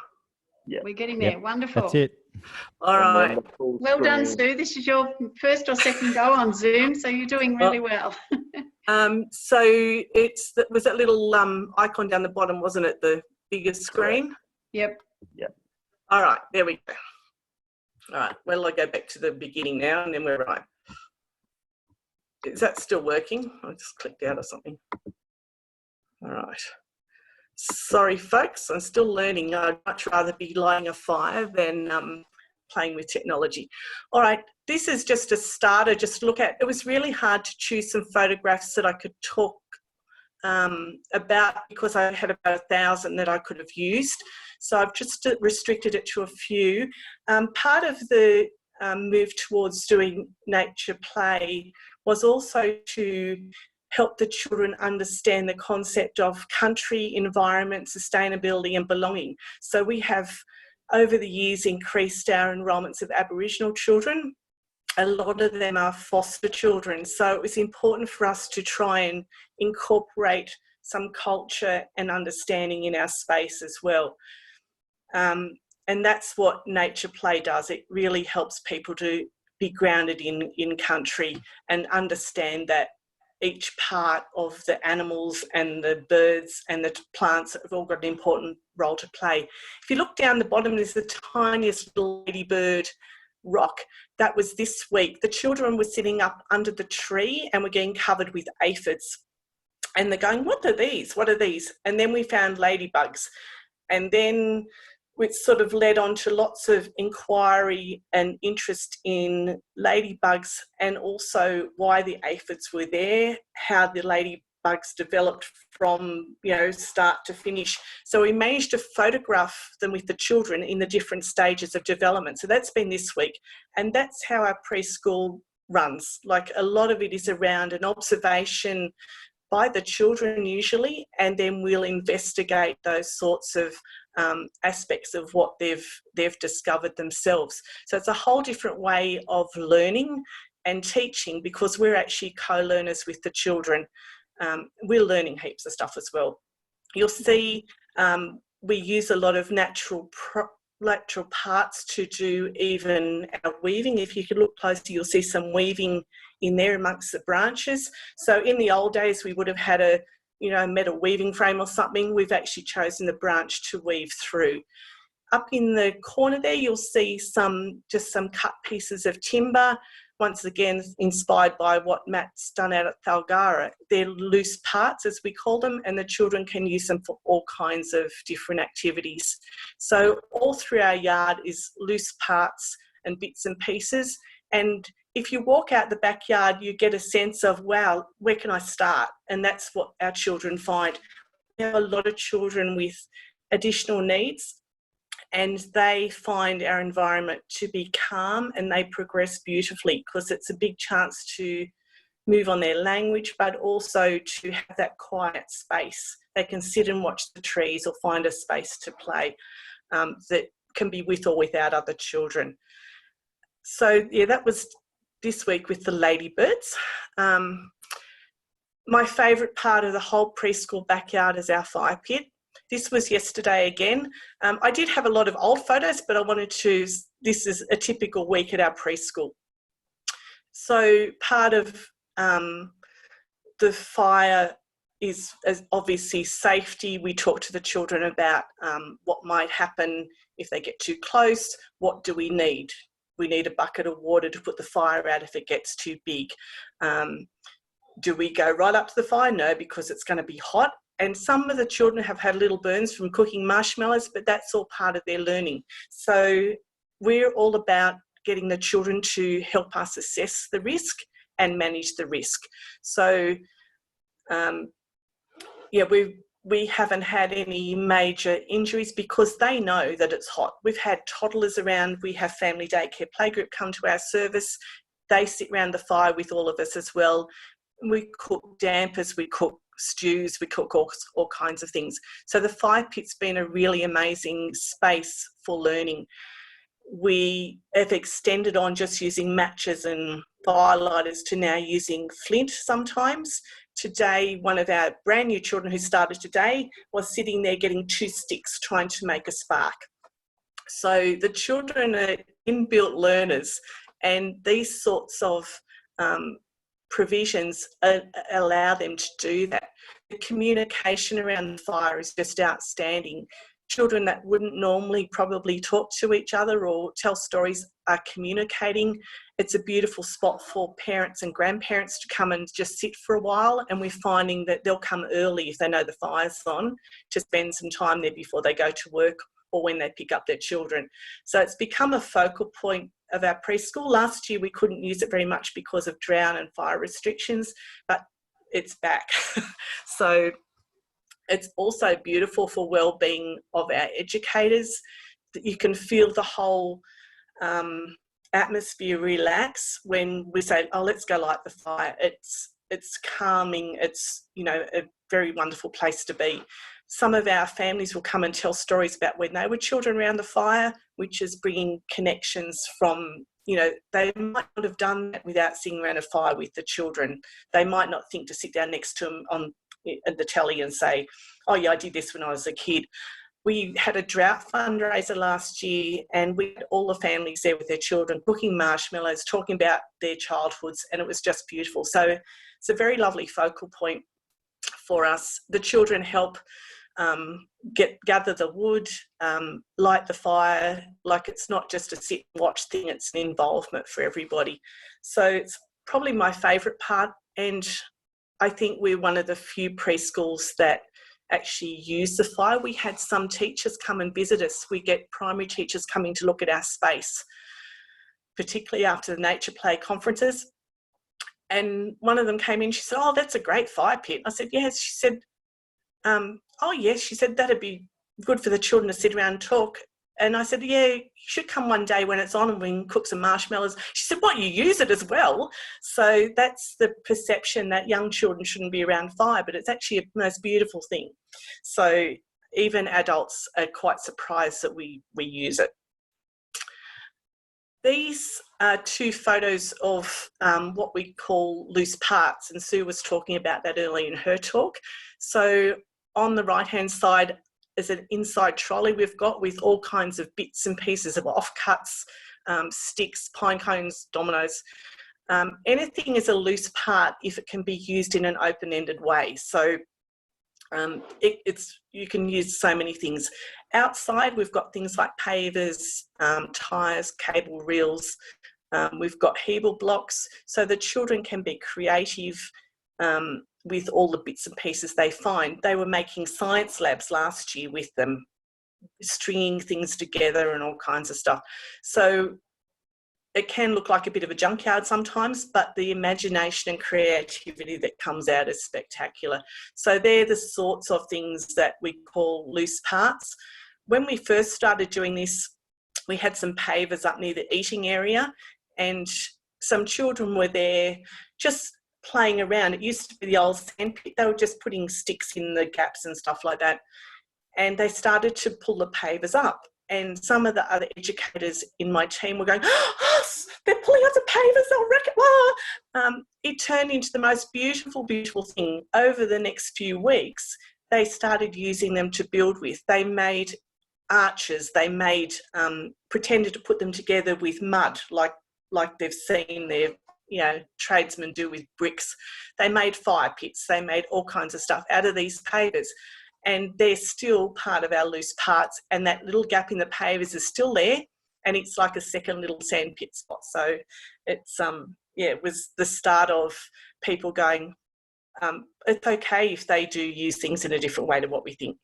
Yeah. We're getting there. Wonderful. That's it. All right. Well done, Sue. This is your first or second go on Zoom, so you're doing really well. So was that little icon down the bottom, wasn't it? The biggest screen? Yep. Yep. All right, there we go. All right, well, I go back to the beginning now and then we're right. Is that still working? I just clicked out of something. All right. Sorry, folks, I'm still learning. I'd much rather be lighting a fire than playing with technology. All right, this is just a starter, just to look at. It was really hard to choose some photographs that I could talk about because I had about 1,000 that I could have used. So I've just restricted it to a few. Part of the move towards doing nature play was also to help the children understand the concept of country, environment, sustainability and belonging. So we have over the years increased our enrolments of Aboriginal children. A lot of them are foster children. So it was important for us to try and incorporate some culture and understanding in our space as well. And that's what nature play does. It really helps people to be grounded in country and understand that each part of the animals and the birds and the plants have all got an important role to play. If you look down the bottom, there's the tiniest little ladybird rock. That was this week. The children were sitting up under the tree and were getting covered with aphids. And they're going, what are these? What are these? And then we found ladybugs. And then which sort of led on to lots of inquiry and interest in ladybugs and also why the aphids were there, how the ladybugs developed from, start to finish. So we managed to photograph them with the children in the different stages of development. So that's been this week. And that's how our preschool runs. Like a lot of it is around an observation by the children usually, and then we'll investigate those sorts of aspects of what they've discovered themselves. So it's a whole different way of learning and teaching because we're actually co-learners with the children. We're learning heaps of stuff as well. You'll see we use a lot of natural lateral parts to do even our weaving. If you could look closer, you'll see some weaving in there amongst the branches. So in the old days, we would have had a metal weaving frame or something. We've actually chosen the branch to weave through. Up in the corner there, you'll see just some cut pieces of timber. Once again, inspired by what Matt's done out at Thalgara. They're loose parts, as we call them, and the children can use them for all kinds of different activities. So all through our yard is loose parts and bits and pieces. And if you walk out the backyard, you get a sense of, wow, where can I start? And that's what our children find. We have a lot of children with additional needs, and they find our environment to be calm, and they progress beautifully because it's a big chance to move on their language, but also to have that quiet space. They can sit and watch the trees or find a space to play that can be with or without other children. So yeah, that was this week with the ladybirds. My favourite part of the whole preschool backyard is our fire pit. This was yesterday again. I did have a lot of old photos, but I wanted to, this is a typical week at our preschool. So part of the fire is obviously safety. We talk to the children about what might happen if they get too close. What do we need? We need a bucket of water to put the fire out if it gets too big. Do we go right up to the fire? No, because it's going to be hot. And some of the children have had little burns from cooking marshmallows, but that's all part of their learning. So we're all about getting the children to help us assess the risk and manage the risk. So, yeah, we haven't had any major injuries because they know that it's hot. We've had toddlers around. We have family daycare playgroup come to our service. They sit around the fire with all of us as well. We cook dampers, we cook stews, we cook all kinds of things. So the fire pit's been a really amazing space for learning. We have extended on just using matches and firelighters to now using flint sometimes. Today, one of our brand new children who started today was sitting there getting 2 sticks trying to make a spark. So the children are inbuilt learners, and these sorts of provisions allow them to do that. The communication around the fire is just outstanding. Children that wouldn't normally probably talk to each other or tell stories are communicating. It's a beautiful spot for parents and grandparents to come and just sit for a while, and we're finding that they'll come early if they know the fire's on to spend some time there before they go to work or when they pick up their children. So it's become a focal point of our preschool. Last year we couldn't use it very much because of drought and fire restrictions, but it's back. So it's also beautiful for well-being of our educators. You can feel the whole atmosphere relax when we say, oh, let's go light the fire. It's calming. It's, a very wonderful place to be. Some of our families will come and tell stories about when they were children around the fire, which is bringing connections from, they might not have done that without sitting around a fire with the children. They might not think to sit down next to them on the telly and say, oh yeah, I did this when I was a kid. We had a drought fundraiser last year, and we had all the families there with their children cooking marshmallows, talking about their childhoods, and it was just beautiful. So it's a very lovely focal point for us. The children help gather the wood, light the fire. Like, it's not just a sit and watch thing, it's an involvement for everybody. So it's probably my favourite part, and I think we're one of the few preschools that actually use the fire. We had some teachers come and visit us. We get primary teachers coming to look at our space, particularly after the nature play conferences. And one of them came in, she said, oh, that's a great fire pit. I said, yes. She said, oh, yes. She said, that'd be good for the children to sit around and talk. And I said, yeah, you should come one day when it's on and we can cook some marshmallows. She said, what, you use it as well? So that's the perception that young children shouldn't be around fire, but it's actually a most beautiful thing. So even adults are quite surprised that we use it. These are 2 photos of what we call loose parts, and Sue was talking about that earlier in her talk. So on the right-hand side is an inside trolley we've got with all kinds of bits and pieces of offcuts, sticks, pine cones, dominoes. Anything is a loose part if it can be used in an open-ended way. So you can use so many things. Outside, we've got things like pavers, tyres, cable reels. We've got Hebel blocks, so the children can be creative with all the bits and pieces they find. They were making science labs last year with them, stringing things together and all kinds of stuff. So it can look like a bit of a junkyard sometimes, but the imagination and creativity that comes out is spectacular. So they're the sorts of things that we call loose parts. When we first started doing this, we had some pavers up near the eating area, and some children were there just playing around. It used to be the old sandpit. They were just putting sticks in the gaps and stuff like that. And they started to pull the pavers up. And some of the other educators in my team were going, oh, they're pulling up the pavers, they'll wreck it. It turned into the most beautiful, beautiful thing. Over the next few weeks, they started using them to build with. They made arches, they made, pretended to put them together with mud, like they've seen their tradesmen do with bricks. They made fire pits, they made all kinds of stuff out of these pavers. And they're still part of our loose parts, and that little gap in the pavers is still there, and it's like a second little sandpit spot. So it's it was the start of people going, it's okay if they do use things in a different way to what we think.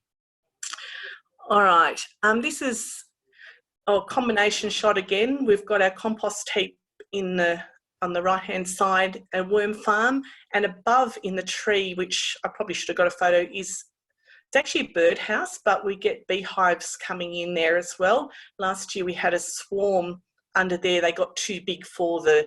All right, this is a combination shot again. We've got our compost heap on the right-hand side, a worm farm, and above in the tree, which I probably should have got a photo, is it's actually a birdhouse, but we get beehives coming in there as well. Last year we had a swarm under there. They got too big for the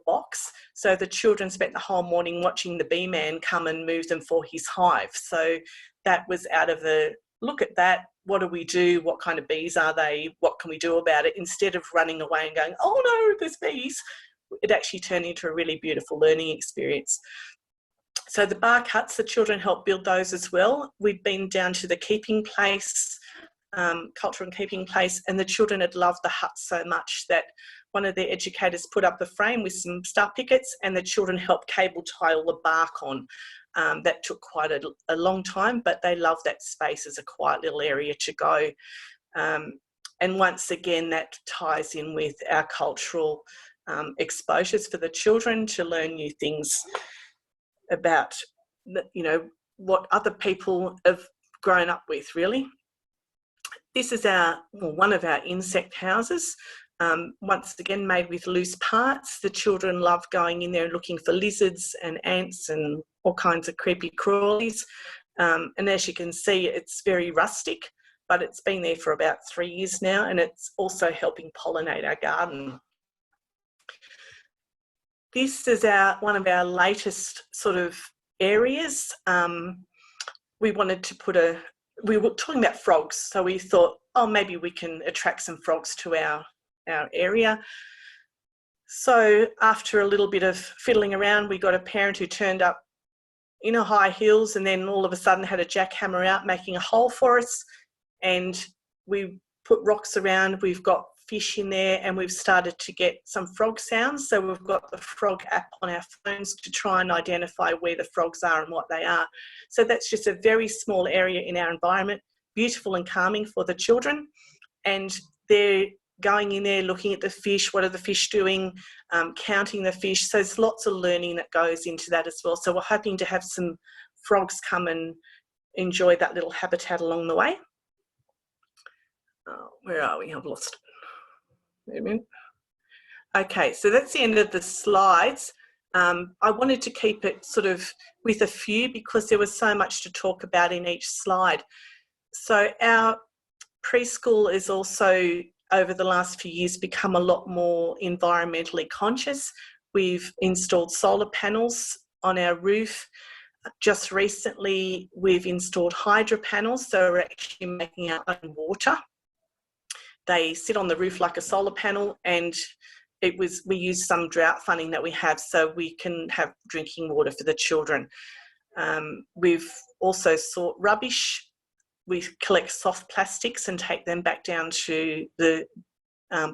box. So the children spent the whole morning watching the bee man come and move them for his hive. So that was out of a look at that. What do we do? What kind of bees are they? What can we do about it? Instead of running away and going, oh no, there's bees, it actually turned into a really beautiful learning experience. So the bark huts, the children help build those as well. We've been down to the keeping place, culture and keeping place, and the children had loved the huts so much that one of their educators put up the frame with some star pickets, and the children helped cable tie all the bark on. That took quite a long time, but they loved that space as a quiet little area to go. And once again, that ties in with our cultural exposures for the children to learn new things about, what other people have grown up with, really. This is one of our insect houses, once again made with loose parts. The children love going in there and looking for lizards and ants and all kinds of creepy crawlies. And as you can see, it's very rustic, but it's been there for about 3 years now, and it's also helping pollinate our garden. This is one of our latest sort of areas. We wanted to we were talking about frogs, so we thought, oh, maybe we can attract some frogs to our area. So after a little bit of fiddling around, we got a parent who turned up in her high heels and then all of a sudden had a jackhammer out making a hole for us, and we put rocks around. We've got fish in there, and we've started to get some frog sounds. So we've got the frog app on our phones to try and identify where the frogs are and what they are. So that's just a very small area in our environment, beautiful and calming for the children. And they're going in there, looking at the fish, what are the fish doing, counting the fish. So there's lots of learning that goes into that as well. So we're hoping to have some frogs come and enjoy that little habitat along the way. Where are we? I've lost it. Okay, so that's the end of the slides. I wanted to keep it sort of with a few because there was so much to talk about in each slide. So our preschool is also, over the last few years, become a lot more environmentally conscious. We've installed solar panels on our roof. Just recently, we've installed hydro panels, so we're actually making our own water. They sit on the roof like a solar panel, and we use some drought funding that we have so we can have drinking water for the children. We've also sort rubbish we collect soft plastics and take them back down to the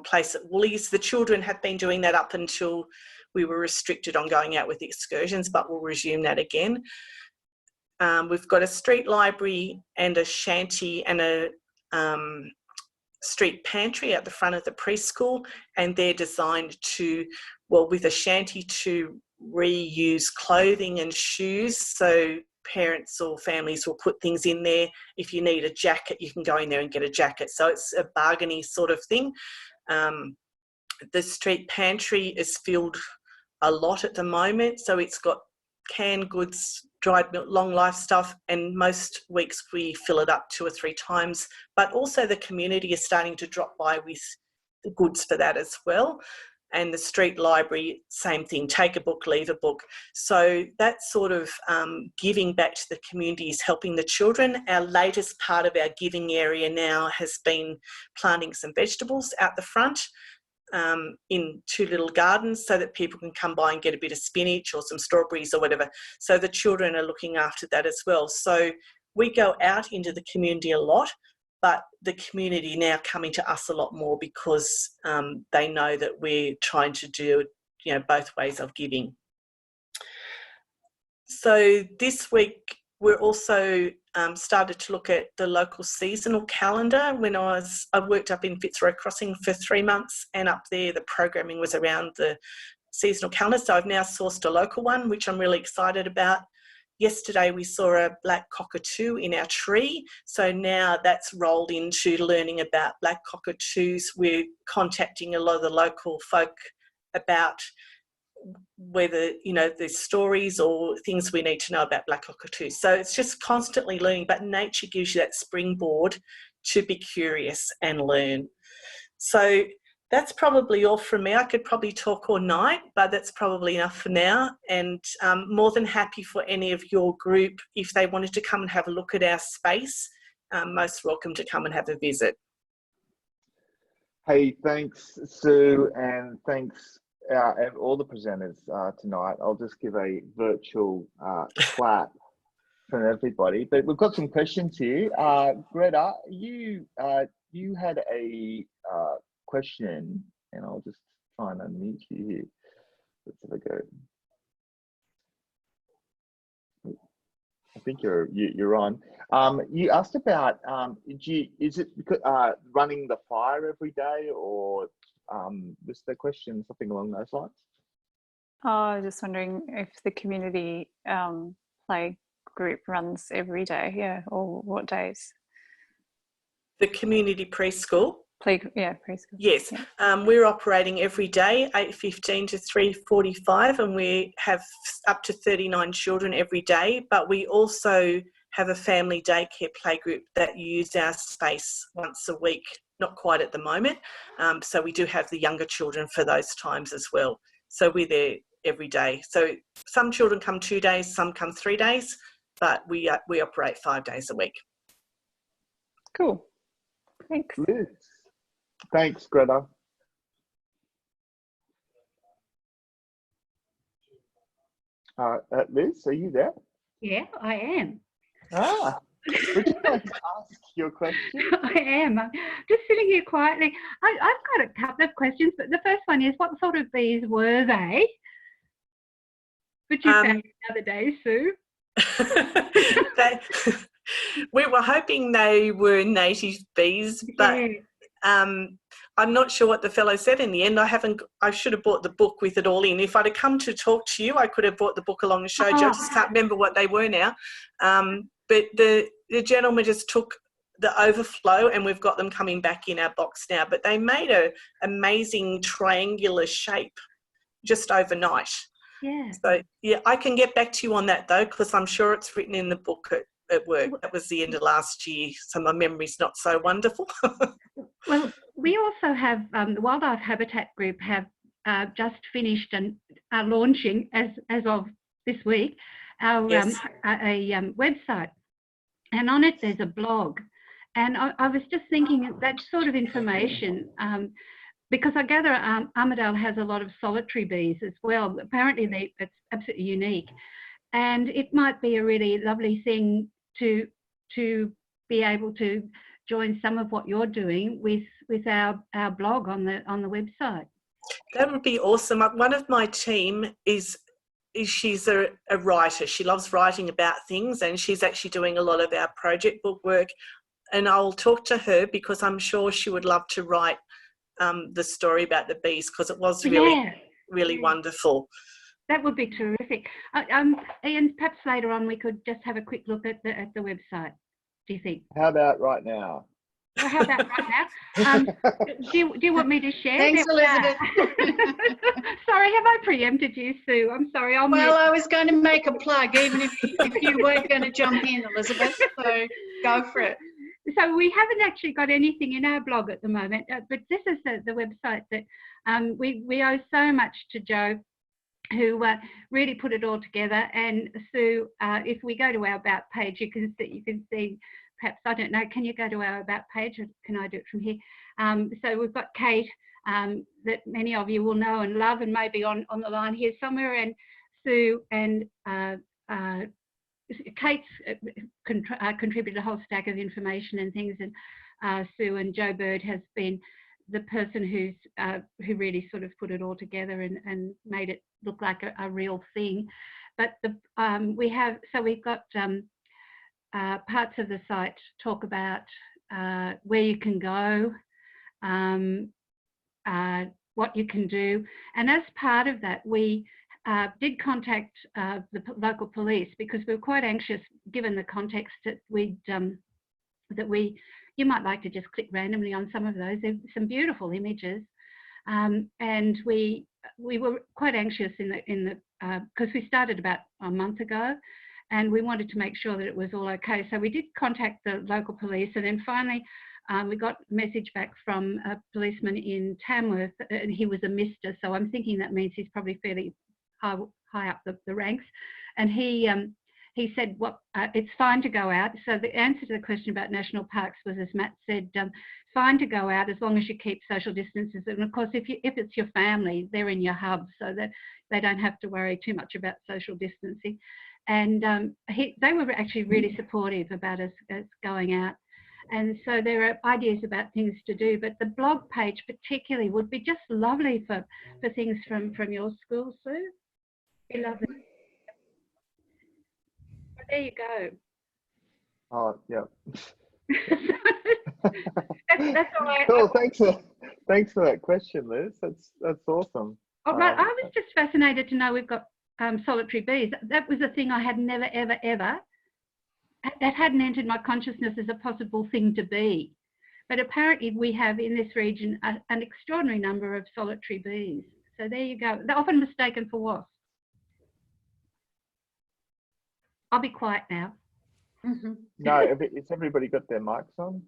place at Woolies. The children have been doing that up until we were restricted on going out with excursions, but we'll resume that again. We've got a street library and a shanty and a street pantry at the front of the preschool, and they're designed to, well, with a shanty, to reuse clothing and shoes. So parents or families will put things in there. If you need a jacket, you can go in there and get a jacket. So it's a bargainy sort of thing. The street pantry is filled a lot at the moment. So it's got canned goods, dried milk, long life stuff, and most weeks we fill it up 2 or 3 times. But also the community is starting to drop by with the goods for that as well. And the street library, same thing, take a book, leave a book. So that sort of giving back to the community is helping the children. Our latest part of our giving area now has been planting some vegetables out the front in 2 little gardens so that people can come by and get a bit of spinach or some strawberries or whatever. So the children are looking after that as well. So we go out into the community a lot, but the community now coming to us a lot more because they know that we're trying to do, you know, both ways of giving. So this week we're also started to look at the local seasonal calendar. When I worked up in Fitzroy Crossing for 3 months, and up there the programming was around the seasonal calendar. So I've now sourced a local one, which I'm really excited about. Yesterday we saw a black cockatoo in our tree. So now that's rolled into learning about black cockatoos. We're contacting a lot of the local folk about whether, you know, there's stories or things we need to know about black cockatoos. So it's just constantly learning, but nature gives you that springboard to be curious and learn. So that's probably all from me. I could probably talk all night, but that's probably enough for now. And more than happy for any of your group, if they wanted to come and have a look at our space, most welcome to come and have a visit. Hey, thanks, Sue, and thanks and all the presenters tonight. I'll just give a virtual clap from everybody. But we've got some questions here. Greta, you had a question, and I'll just try and unmute you here. Let's have a go. I think you're on. You asked about is it running the fire every day, or was the question something along those lines? Oh, I was just wondering if the community play group runs every day, yeah, or what days? The community preschool? Preschool. Yes, yeah. We're operating every day, 8:15 to 3:45, and we have up to 39 children every day, but we also have a family daycare playgroup that use our space once a week, not quite at the moment. So we do have the younger children for those times as well. So we're there every day. So some children come 2 days, some come 3 days, but we operate 5 days a week. Cool. Thanks. Liz. Thanks, Greta. Liz, are you there? Yeah, I am. Would you like to ask your question? I am. I'm just sitting here quietly. I've got a couple of questions, but the first one is, what sort of bees were they? Which you found the other day, Sue. We were hoping they were native bees, but I'm not sure what the fellow said in the end. I should have bought the book with it all in. If I'd have come to talk to you, I could have brought the book along and showed you. I just can't remember what they were now. But the gentleman just took the overflow, and we've got them coming back in our box now. But they made an amazing triangular shape just overnight. Yeah. So, yeah, I can get back to you on that, though, because I'm sure it's written in the book at work. That was the end of last year, so my memory's not so wonderful. Well, we also have, the Wildlife Habitat Group have just finished and are launching, as of this week, our website. And on it, there's a blog. And I was just thinking that sort of information, because I gather Armidale has a lot of solitary bees as well. Apparently, it's absolutely unique. And it might be a really lovely thing to be able to join some of what you're doing with our blog on the website. That would be awesome. One of my team is she's a writer. She loves writing about things, and she's actually doing a lot of our project book work. And I'll talk to her because I'm sure she would love to write the story about the bees, because it was really wonderful. That would be terrific. Ian, perhaps later on we could just have a quick look at the website. Do you think? How about right now? Well, how about right now? Do you want me to share? Thanks, Elizabeth. Sorry, have I preempted you, Sue? I'm sorry. I was going to make a plug, even if you weren't going to jump in, Elizabeth. So go for it. So we haven't actually got anything in our blog at the moment, but this is the website that we owe so much to Joe, who really put it all together. And Sue, if we go to our About page, you can see. Perhaps, I don't know, can you go to our About page, or can I do it from here? So we've got Kate, that many of you will know and love, and maybe on the line here somewhere, and Sue and Kate's contributed a whole stack of information and things, and Sue and Joe Bird has been the person who really sort of put it all together and made it look like a real thing. But we've got parts of the site talk about where you can go, what you can do, and as part of that, we did contact the local police, because we were quite anxious, given the context that you might like to just click randomly on some of those. There's some beautiful images, and we were quite anxious because we started about a month ago, and we wanted to make sure that it was all okay. So we did contact the local police, and then finally we got a message back from a policeman in Tamworth, and he was a Mister, so I'm thinking that means he's probably fairly high up the ranks. And he said, it's fine to go out. So the answer to the question about national parks was, as Matt said, fine to go out as long as you keep social distances. And of course, if it's your family, they're in your hub, so that they don't have to worry too much about social distancing. And they were actually really supportive about us going out. And so there are ideas about things to do, but the blog page particularly would be just lovely for things from your school, Sue. Be lovely. Well, there you go. Oh, yeah. That's all right. Cool. Thanks for that question, Liz. That's awesome. Oh, right. I was just fascinated to know we've got solitary bees. That was a thing I had never, ever, that hadn't entered my consciousness as a possible thing to be. But apparently we have in this region an extraordinary number of solitary bees. So there you go. They're often mistaken for wasps. I'll be quiet now. Mm-hmm. No, has everybody got their mics on?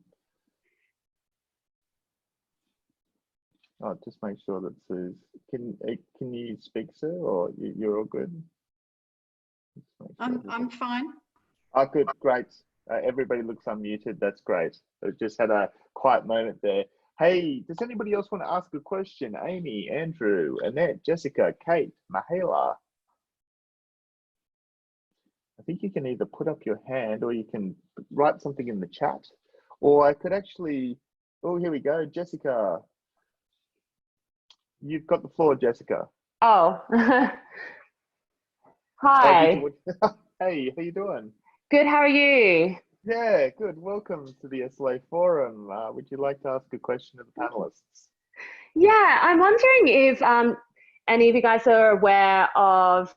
Oh, just make sure that Sue's. Can you speak, Sue, or you're all good? I'm fine. Oh, good, great. Everybody looks unmuted. That's great. I just had a quiet moment there. Hey, does anybody else want to ask a question? Amy, Andrew, Annette, Jessica, Kate, Mahela. I think you can either put up your hand, or you can write something in the chat, or I could actually. Oh, here we go, Jessica. You've got the floor, Jessica. Oh, hi. Hey, how you doing? Good, how are you? Yeah, good. Welcome to the SLA Forum. Would you like to ask a question of the panelists? Yeah, I'm wondering if any of you guys are aware of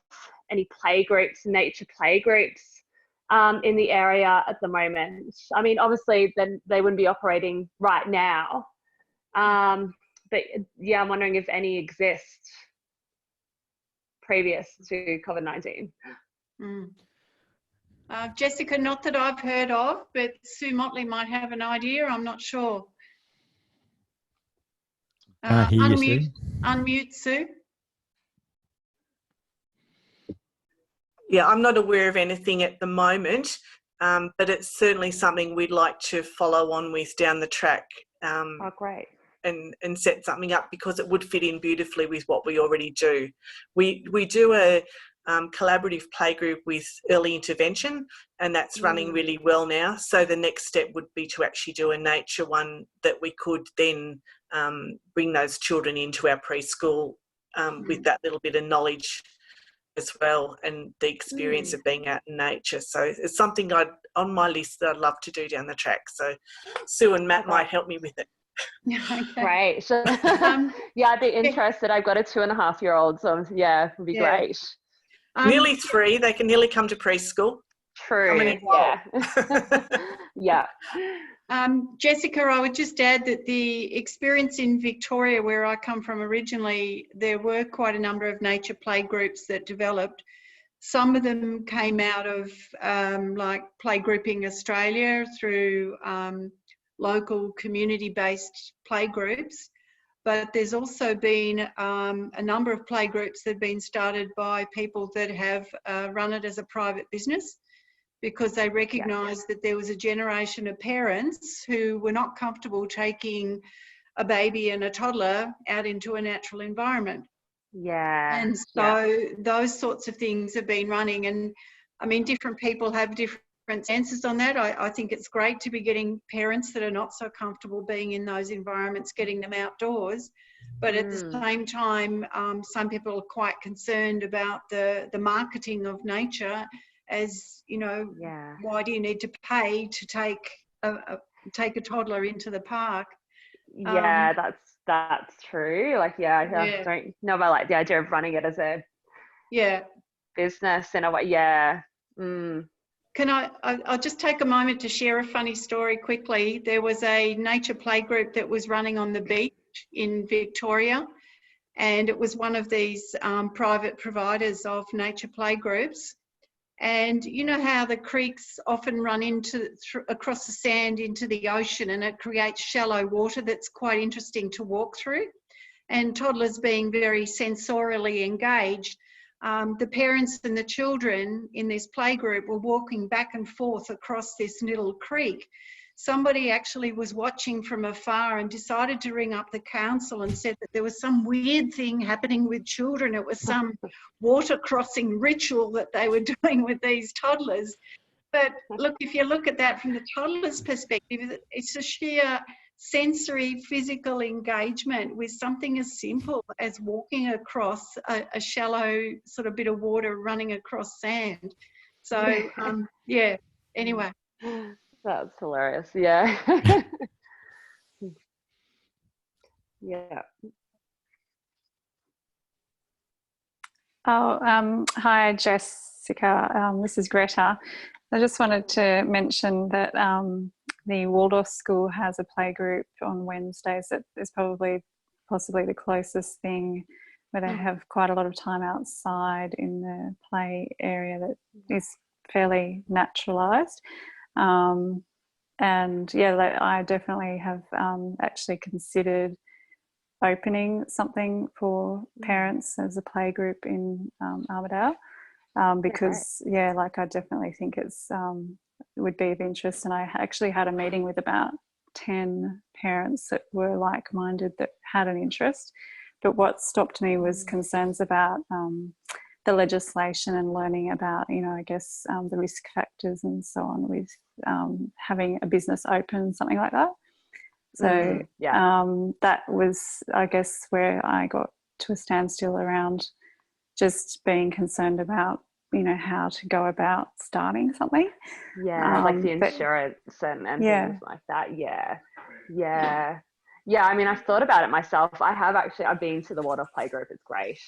any play groups, nature play groups in the area at the moment. I mean, obviously, then they wouldn't be operating right now. But yeah, I'm wondering if any exist previous to COVID-19. Jessica, not that I've heard of, but Sue Motley might have an idea. I'm not sure. Unmute, Sue. Yeah, I'm not aware of anything at the moment, but it's certainly something we'd like to follow on with down the track. Oh, great. And set something up, because it would fit in beautifully with what we already do. We do a collaborative playgroup with early intervention, and that's running really well now. So the next step would be to actually do a nature one that we could then bring those children into our preschool with that little bit of knowledge as well, and the experience of being out in nature. So it's something on my list that I'd love to do down the track. So Sue and Matt might help me with it. Great. So, yeah, I'd be interested. I've got a 2.5-year-old, so yeah, it would be great. Nearly 3, they can nearly come to preschool. True. Yeah. Jessica, I would just add that the experience in Victoria, where I come from originally, there were quite a number of nature play groups that developed. Some of them came out of like Playgroup Australia through local community-based play groups. But there's also been a number of play groups that have been started by people that have run it as a private business, because they recognised that there was a generation of parents who were not comfortable taking a baby and a toddler out into a natural environment. And so those sorts of things have been running. And I mean, different people have different answers on that. I think it's great to be getting parents that are not so comfortable being in those environments, getting them outdoors. But at the same time, some people are quite concerned about the marketing of nature, as you know, why do you need to pay to take a toddler into the park? That's true. Like, I don't know about like the idea of running it as a business in a way. Can I'll just take a moment to share a funny story quickly. There was a nature play group that was running on the beach in Victoria, and it was one of these private providers of nature play groups. And you know how the creeks often run across the sand into the ocean, and it creates shallow water that's quite interesting to walk through. And toddlers being very sensorially engaged, the parents and the children in this playgroup were walking back and forth across this little creek. Somebody actually was watching from afar and decided to ring up the council and said that there was some weird thing happening with children. It was some water crossing ritual that they were doing with these toddlers. But look, if you look at that from the toddler's perspective, it's a sheer sensory physical engagement with something as simple as walking across a shallow sort of bit of water running across sand. So anyway. That's hilarious. Hi Jessica, this is Greta. I just wanted to mention that the Waldorf School has a playgroup on Wednesdays that is possibly the closest thing, where they have quite a lot of time outside in the play area that is fairly naturalised. And I definitely have actually considered opening something for parents as a play group in Armidale, because I definitely think it would be of interest. And I actually had a meeting with about 10 parents that were like-minded that had an interest. But what stopped me was concerns about the legislation and learning about, the risk factors and so on with having a business open, something like that. So that was, I guess, where I got to a standstill around just being concerned about, how to go about starting something. Like the insurance and things like that. I mean, I've thought about it myself. I've been to the Waldorf Playgroup. It's great.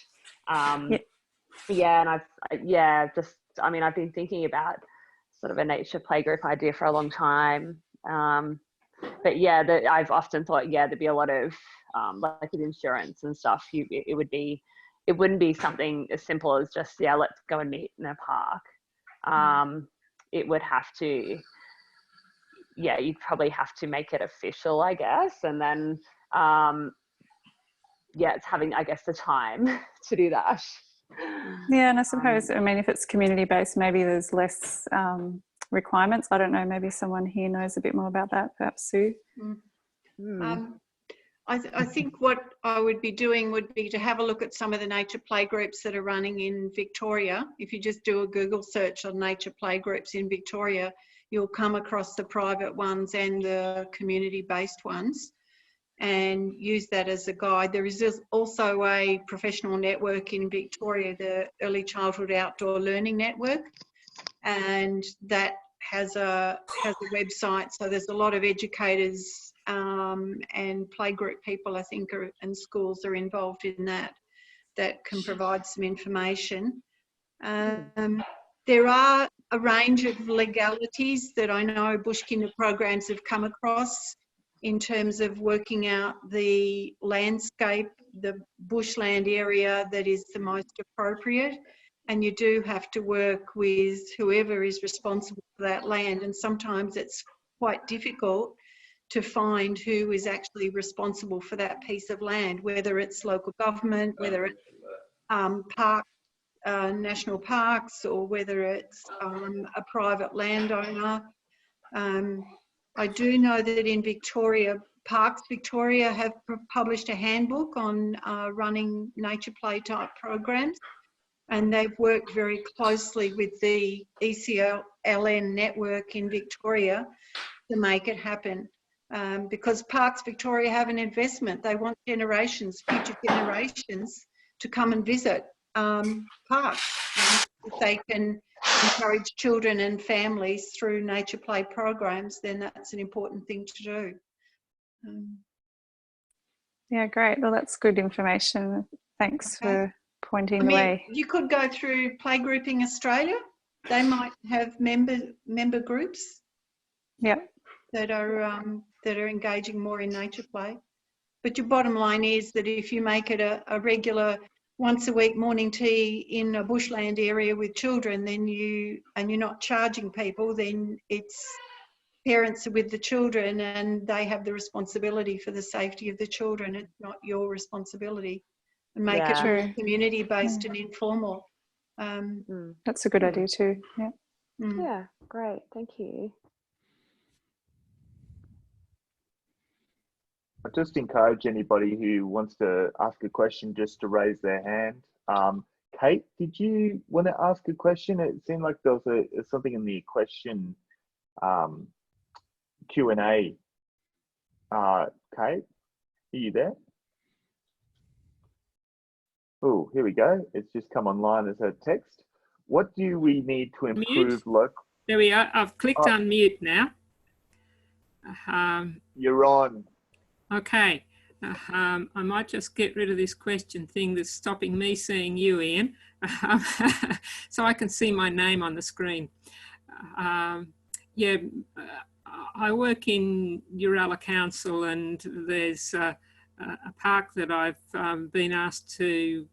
And I've been thinking about sort of a nature playgroup idea for a long time. But I've often thought, there'd be a lot of like with insurance and stuff. It wouldn't be something as simple as just let's go and meet in a park. It would have to, you'd probably have to make it official, I guess, and then it's having, I guess, the time to do that. Yeah, and I suppose, if it's community-based, maybe there's less requirements. I don't know, maybe someone here knows a bit more about that, perhaps Sue. I think what I would be doing would be to have a look at some of the nature playgroups that are running in Victoria. If you just do a Google search on nature playgroups in Victoria, you'll come across the private ones and the community-based ones, and use that as a guide. There is also a professional network in Victoria, the Early Childhood Outdoor Learning Network, and that has a website. So there's a lot of educators and playgroup people, I think, and schools are involved in that can provide some information. There are a range of legalities that I know Bushkinder programs have come across in terms of working out the landscape, the bushland area that is the most appropriate. And you do have to work with whoever is responsible for that land. And sometimes it's quite difficult to find who is actually responsible for that piece of land, whether it's local government, whether it's national parks, or whether it's a private landowner. I do know that in Victoria, Parks Victoria have published a handbook on running nature play type programs, and they've worked very closely with the ECLN network in Victoria to make it happen. Because Parks Victoria have an investment. They want future generations to come and visit parks. If they can encourage children and families through nature play programs, then that's an important thing to do. Yeah, great. Well, that's good information. Thanks for pointing the way. You could go through Playgrouping Australia. They might have member groups. Yep. That are engaging more in nature play. But your bottom line is that if you make it a regular once a week morning tea in a bushland area with children, then you're not charging people, then it's parents are with the children and they have the responsibility for the safety of the children. It's not your responsibility. And make it more community-based and informal. That's a good idea too. Yeah. Yeah, great. Thank you. I just encourage anybody who wants to ask a question just to raise their hand. Kate, did you want to ask a question? It seemed like there was something in the question Q&A. Kate, are you there? Oh, here we go. It's just come online as a text. What do we need to improve local? There we are. I've clicked on mute now. You're on. Okay. I might just get rid of this question thing that's stopping me seeing you, Ian, so I can see my name on the screen. Yeah, I work in Uralla Council, and there's a park that I've been asked to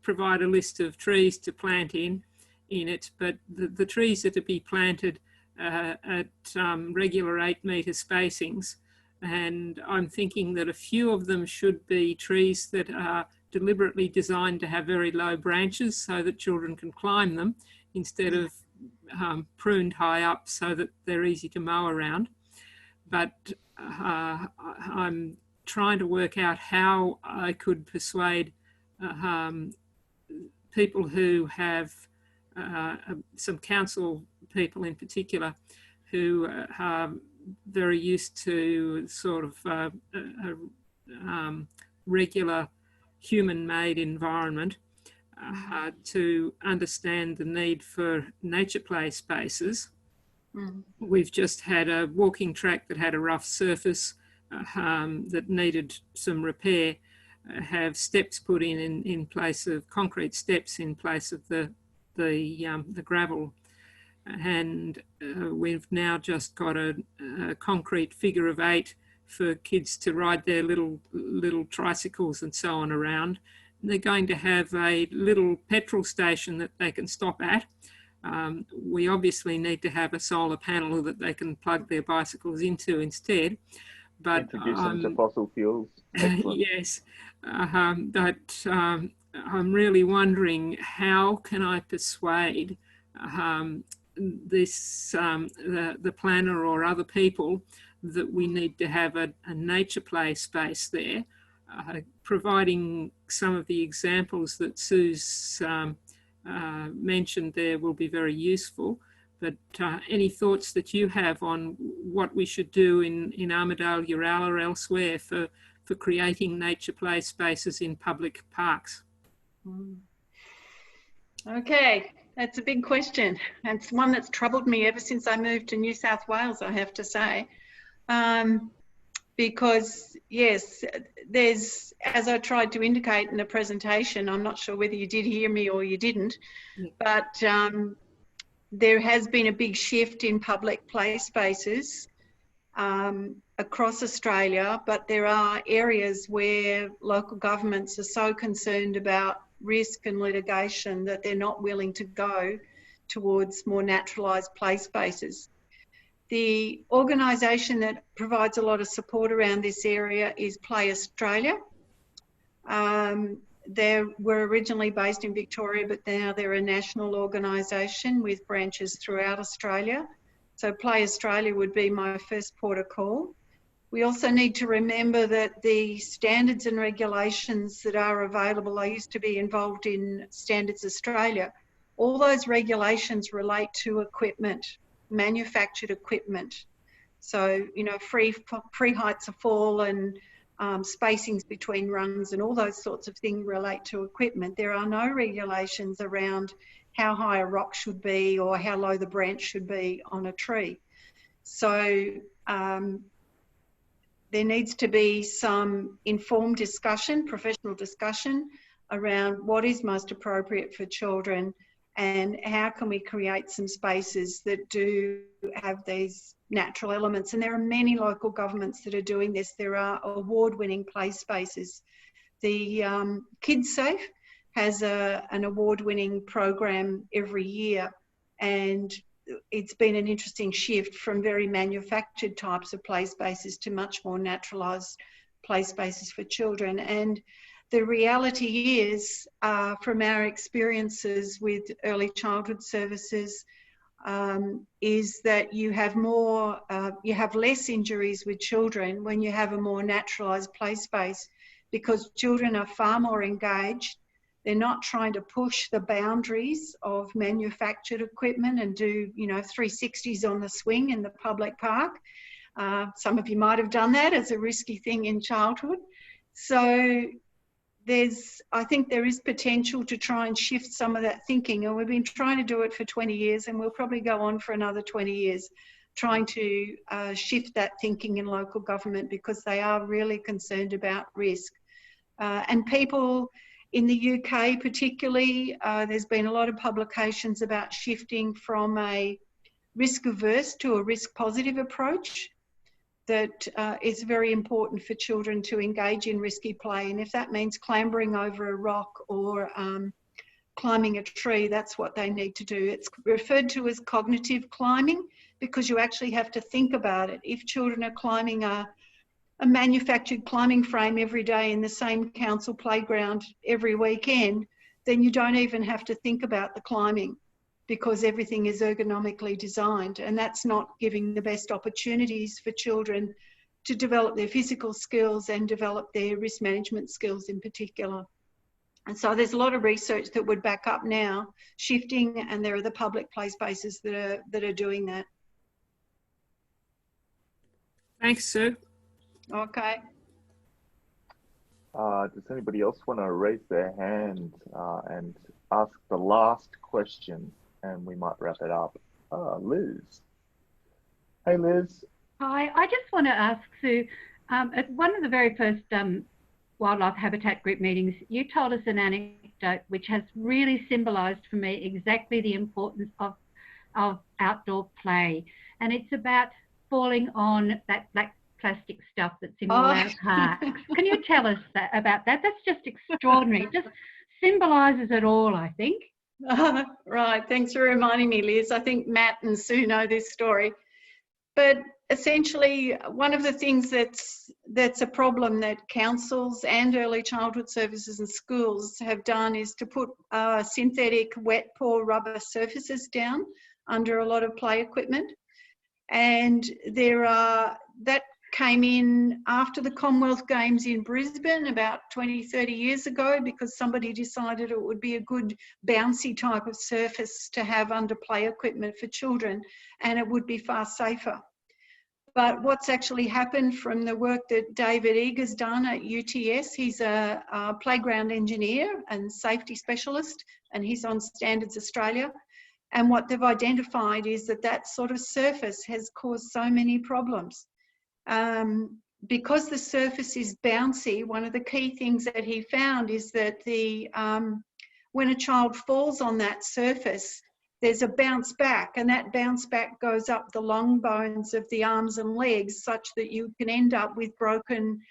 provide a list of trees to plant in it, but the trees that are to be planted at regular 8-metre spacings, and I'm thinking that a few of them should be trees that are deliberately designed to have very low branches so that children can climb them, instead of pruned high up so that they're easy to mow around. But I'm trying to work out how I could persuade people who have some council people in particular who are very used to sort of regular human-made environment to understand the need for nature play spaces. We've just had a walking track that had a rough surface that needed some repair, have steps put in place of concrete steps in place of the gravel, and we've now just got a concrete figure of 8 for kids to ride their little tricycles and so on around. And they're going to have a little petrol station that they can stop at. We obviously need to have a solar panel that they can plug their bicycles into instead. But introduce them to fossil fuels. Yes, but I'm really wondering, how can I persuade the planner or other people that we need to have a nature play space there. Providing some of the examples that Sue's mentioned there will be very useful. But any thoughts that you have on what we should do in Armidale, Uralla or elsewhere for creating nature play spaces in public parks? Okay, that's a big question. It's one that's troubled me ever since I moved to New South Wales, I have to say. Because yes, there's, as I tried to indicate in the presentation, I'm not sure whether you did hear me or you didn't, but there has been a big shift in public play spaces across Australia, but there are areas where local governments are so concerned about risk and litigation that they're not willing to go towards more naturalised play spaces. The organisation that provides a lot of support around this area is Play Australia. They were originally based in Victoria, but now they're a national organisation with branches throughout Australia. So Play Australia would be my first port of call. We also need to remember that the standards and regulations that are available, I used to be involved in Standards Australia, all those regulations relate to equipment, manufactured equipment. So, you know, free heights of fall and spacings between rungs and all those sorts of things relate to equipment. There are no regulations around how high a rock should be or how low the branch should be on a tree. So there needs to be some informed discussion, professional discussion around what is most appropriate for children and how can we create some spaces that do have these natural elements. And there are many local governments that are doing this. There are award-winning play spaces. The KidSafe has an award-winning program every year, and it's been an interesting shift from very manufactured types of play spaces to much more naturalised play spaces for children. And the reality is, from our experiences with early childhood services, is that you have more, you have less injuries with children when you have a more naturalised play space, because children are far more engaged. They're not trying to push the boundaries of manufactured equipment and do, you know, 360s on the swing in the public park. Some of you might have done that as a risky thing in childhood. So I think there is potential to try and shift some of that thinking, and we've been trying to do it for 20 years and we'll probably go on for another 20 years trying to shift that thinking in local government, because they are really concerned about risk. And people in the UK particularly, there's been a lot of publications about shifting from a risk averse to a risk positive approach. That is very important for children to engage in risky play. And if that means clambering over a rock or climbing a tree, that's what they need to do. It's referred to as cognitive climbing because you actually have to think about it. If children are climbing a manufactured climbing frame every day in the same council playground every weekend, then you don't even have to think about the climbing, because everything is ergonomically designed, and that's not giving the best opportunities for children to develop their physical skills and develop their risk management skills in particular. And so there's a lot of research that would back up now shifting, and there are the public play spaces that are doing that. Thanks, Sue. Okay. Does anybody else want to raise their hand and ask the last question? And we might wrap it up. Liz. Hey, Liz. Hi, I just want to ask Sue, at one of the very first Wildlife Habitat Group meetings, you told us an anecdote which has really symbolised for me exactly the importance of outdoor play. And it's about falling on that black plastic stuff that's in all our parks. Can you tell us about that? That's just extraordinary. It just symbolises it all, I think. Right, thanks for reminding me, Liz. I think Matt and Sue know this story. But essentially, one of the things that's a problem that councils and early childhood services and schools have done is to put synthetic wet pour rubber surfaces down under a lot of play equipment. And that came in after the Commonwealth Games in Brisbane about 20, 30 years ago, because somebody decided it would be a good bouncy type of surface to have under play equipment for children, and it would be far safer. But what's actually happened from the work that David Eager's done at UTS, he's a playground engineer and safety specialist, and he's on Standards Australia. And what they've identified is that that sort of surface has caused so many problems. Because the surface is bouncy, one of the key things that he found is that when a child falls on that surface, there's a bounce back, and that bounce back goes up the long bones of the arms and legs, such that you can end up with broken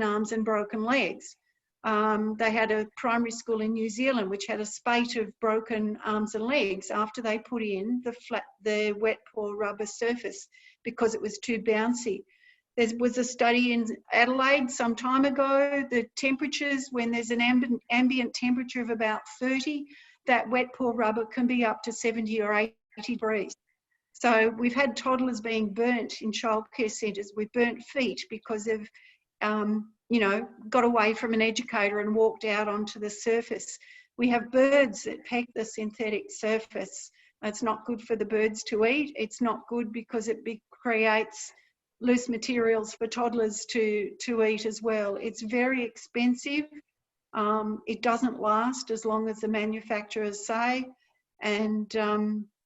arms and broken legs. They had a primary school in New Zealand which had a spate of broken arms and legs after they put in the wet paw rubber surface because it was too bouncy. There was a study in Adelaide some time ago, the temperatures, when there's an ambient temperature of about 30, that wet paw rubber can be up to 70 or 80 degrees. So we've had toddlers being burnt in childcare centres with burnt feet because they've, got away from an educator and walked out onto the surface. We have birds that peck the synthetic surface. It's not good for the birds to eat. It's not good because it creates loose materials for toddlers to eat as well. It's very expensive. It doesn't last as long as the manufacturers say. And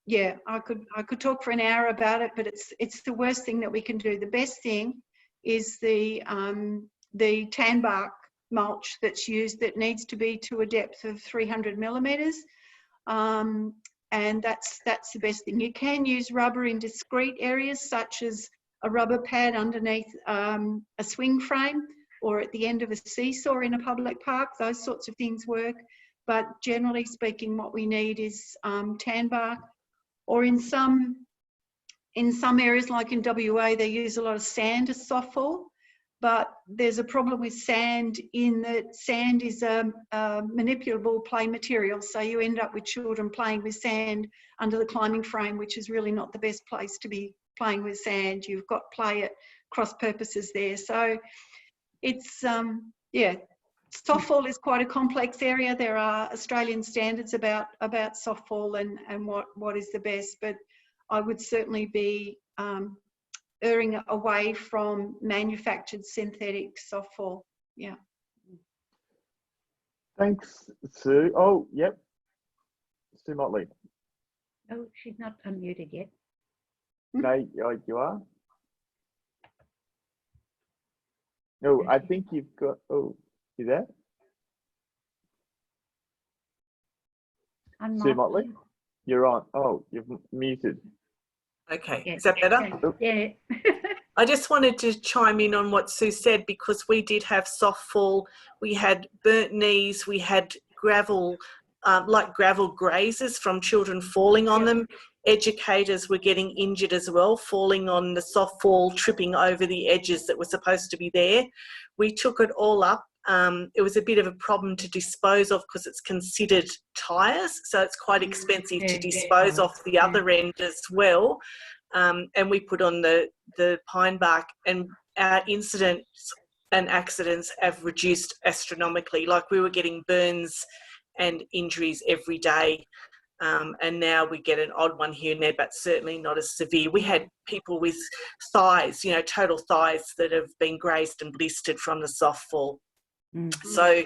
yeah, I could talk for an hour about it, but it's the worst thing that we can do. The best thing is the tan bark mulch that's used, that needs to be to a depth of 300 millimetres. And that's the best thing. You can use rubber in discrete areas, such as a rubber pad underneath a swing frame, or at the end of a seesaw in a public park. Those sorts of things work. But generally speaking, what we need is tan bark, or in some areas like in WA, they use a lot of sand as softfall. But there's a problem with sand in that sand is a manipulable play material. So you end up with children playing with sand under the climbing frame, which is really not the best place to be playing with sand. You've got play at cross purposes there. So it's, yeah, softfall is quite a complex area. There are Australian standards about softfall and what is the best, but I would certainly be erring away from manufactured synthetic softfall. Yeah. Thanks, Sue. Oh, yep. Sue Motley. Oh, she's not unmuted yet. No, you are? No, I think you've got, oh, you there? Sue Motley, you're on. Oh, you've muted. Okay, Yeah. is that better? Yeah. I just wanted to chime in on what Sue said, because we did have softfall, we had burnt knees, we had gravel, like gravel grazes from children falling on them. Educators were getting injured as well, falling on the softball, tripping over the edges that were supposed to be there. We took it all up. It was a bit of a problem to dispose of because it's considered tyres, so it's quite expensive to dispose off the other end as well. And we put on the pine bark, and our incidents and accidents have reduced astronomically. Like, we were getting burns and injuries every day. And now we get an odd one here and there, but certainly not as severe. We had people with thighs, total thighs that have been grazed and blistered from the softball. Mm-hmm. So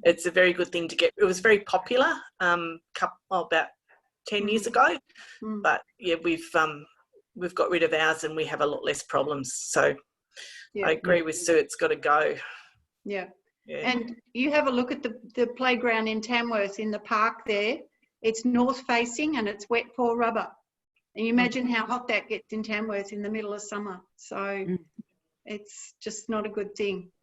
it's a very good thing to get. It was very popular about 10 years ago, but yeah, we've got rid of ours and we have a lot less problems. So yeah, I agree with Sue, it's got to go. Yeah. And you have a look at the playground in Tamworth in the park there. It's north facing and it's wet paw rubber. And you imagine how hot that gets in Tamworth in the middle of summer. So it's just not a good thing.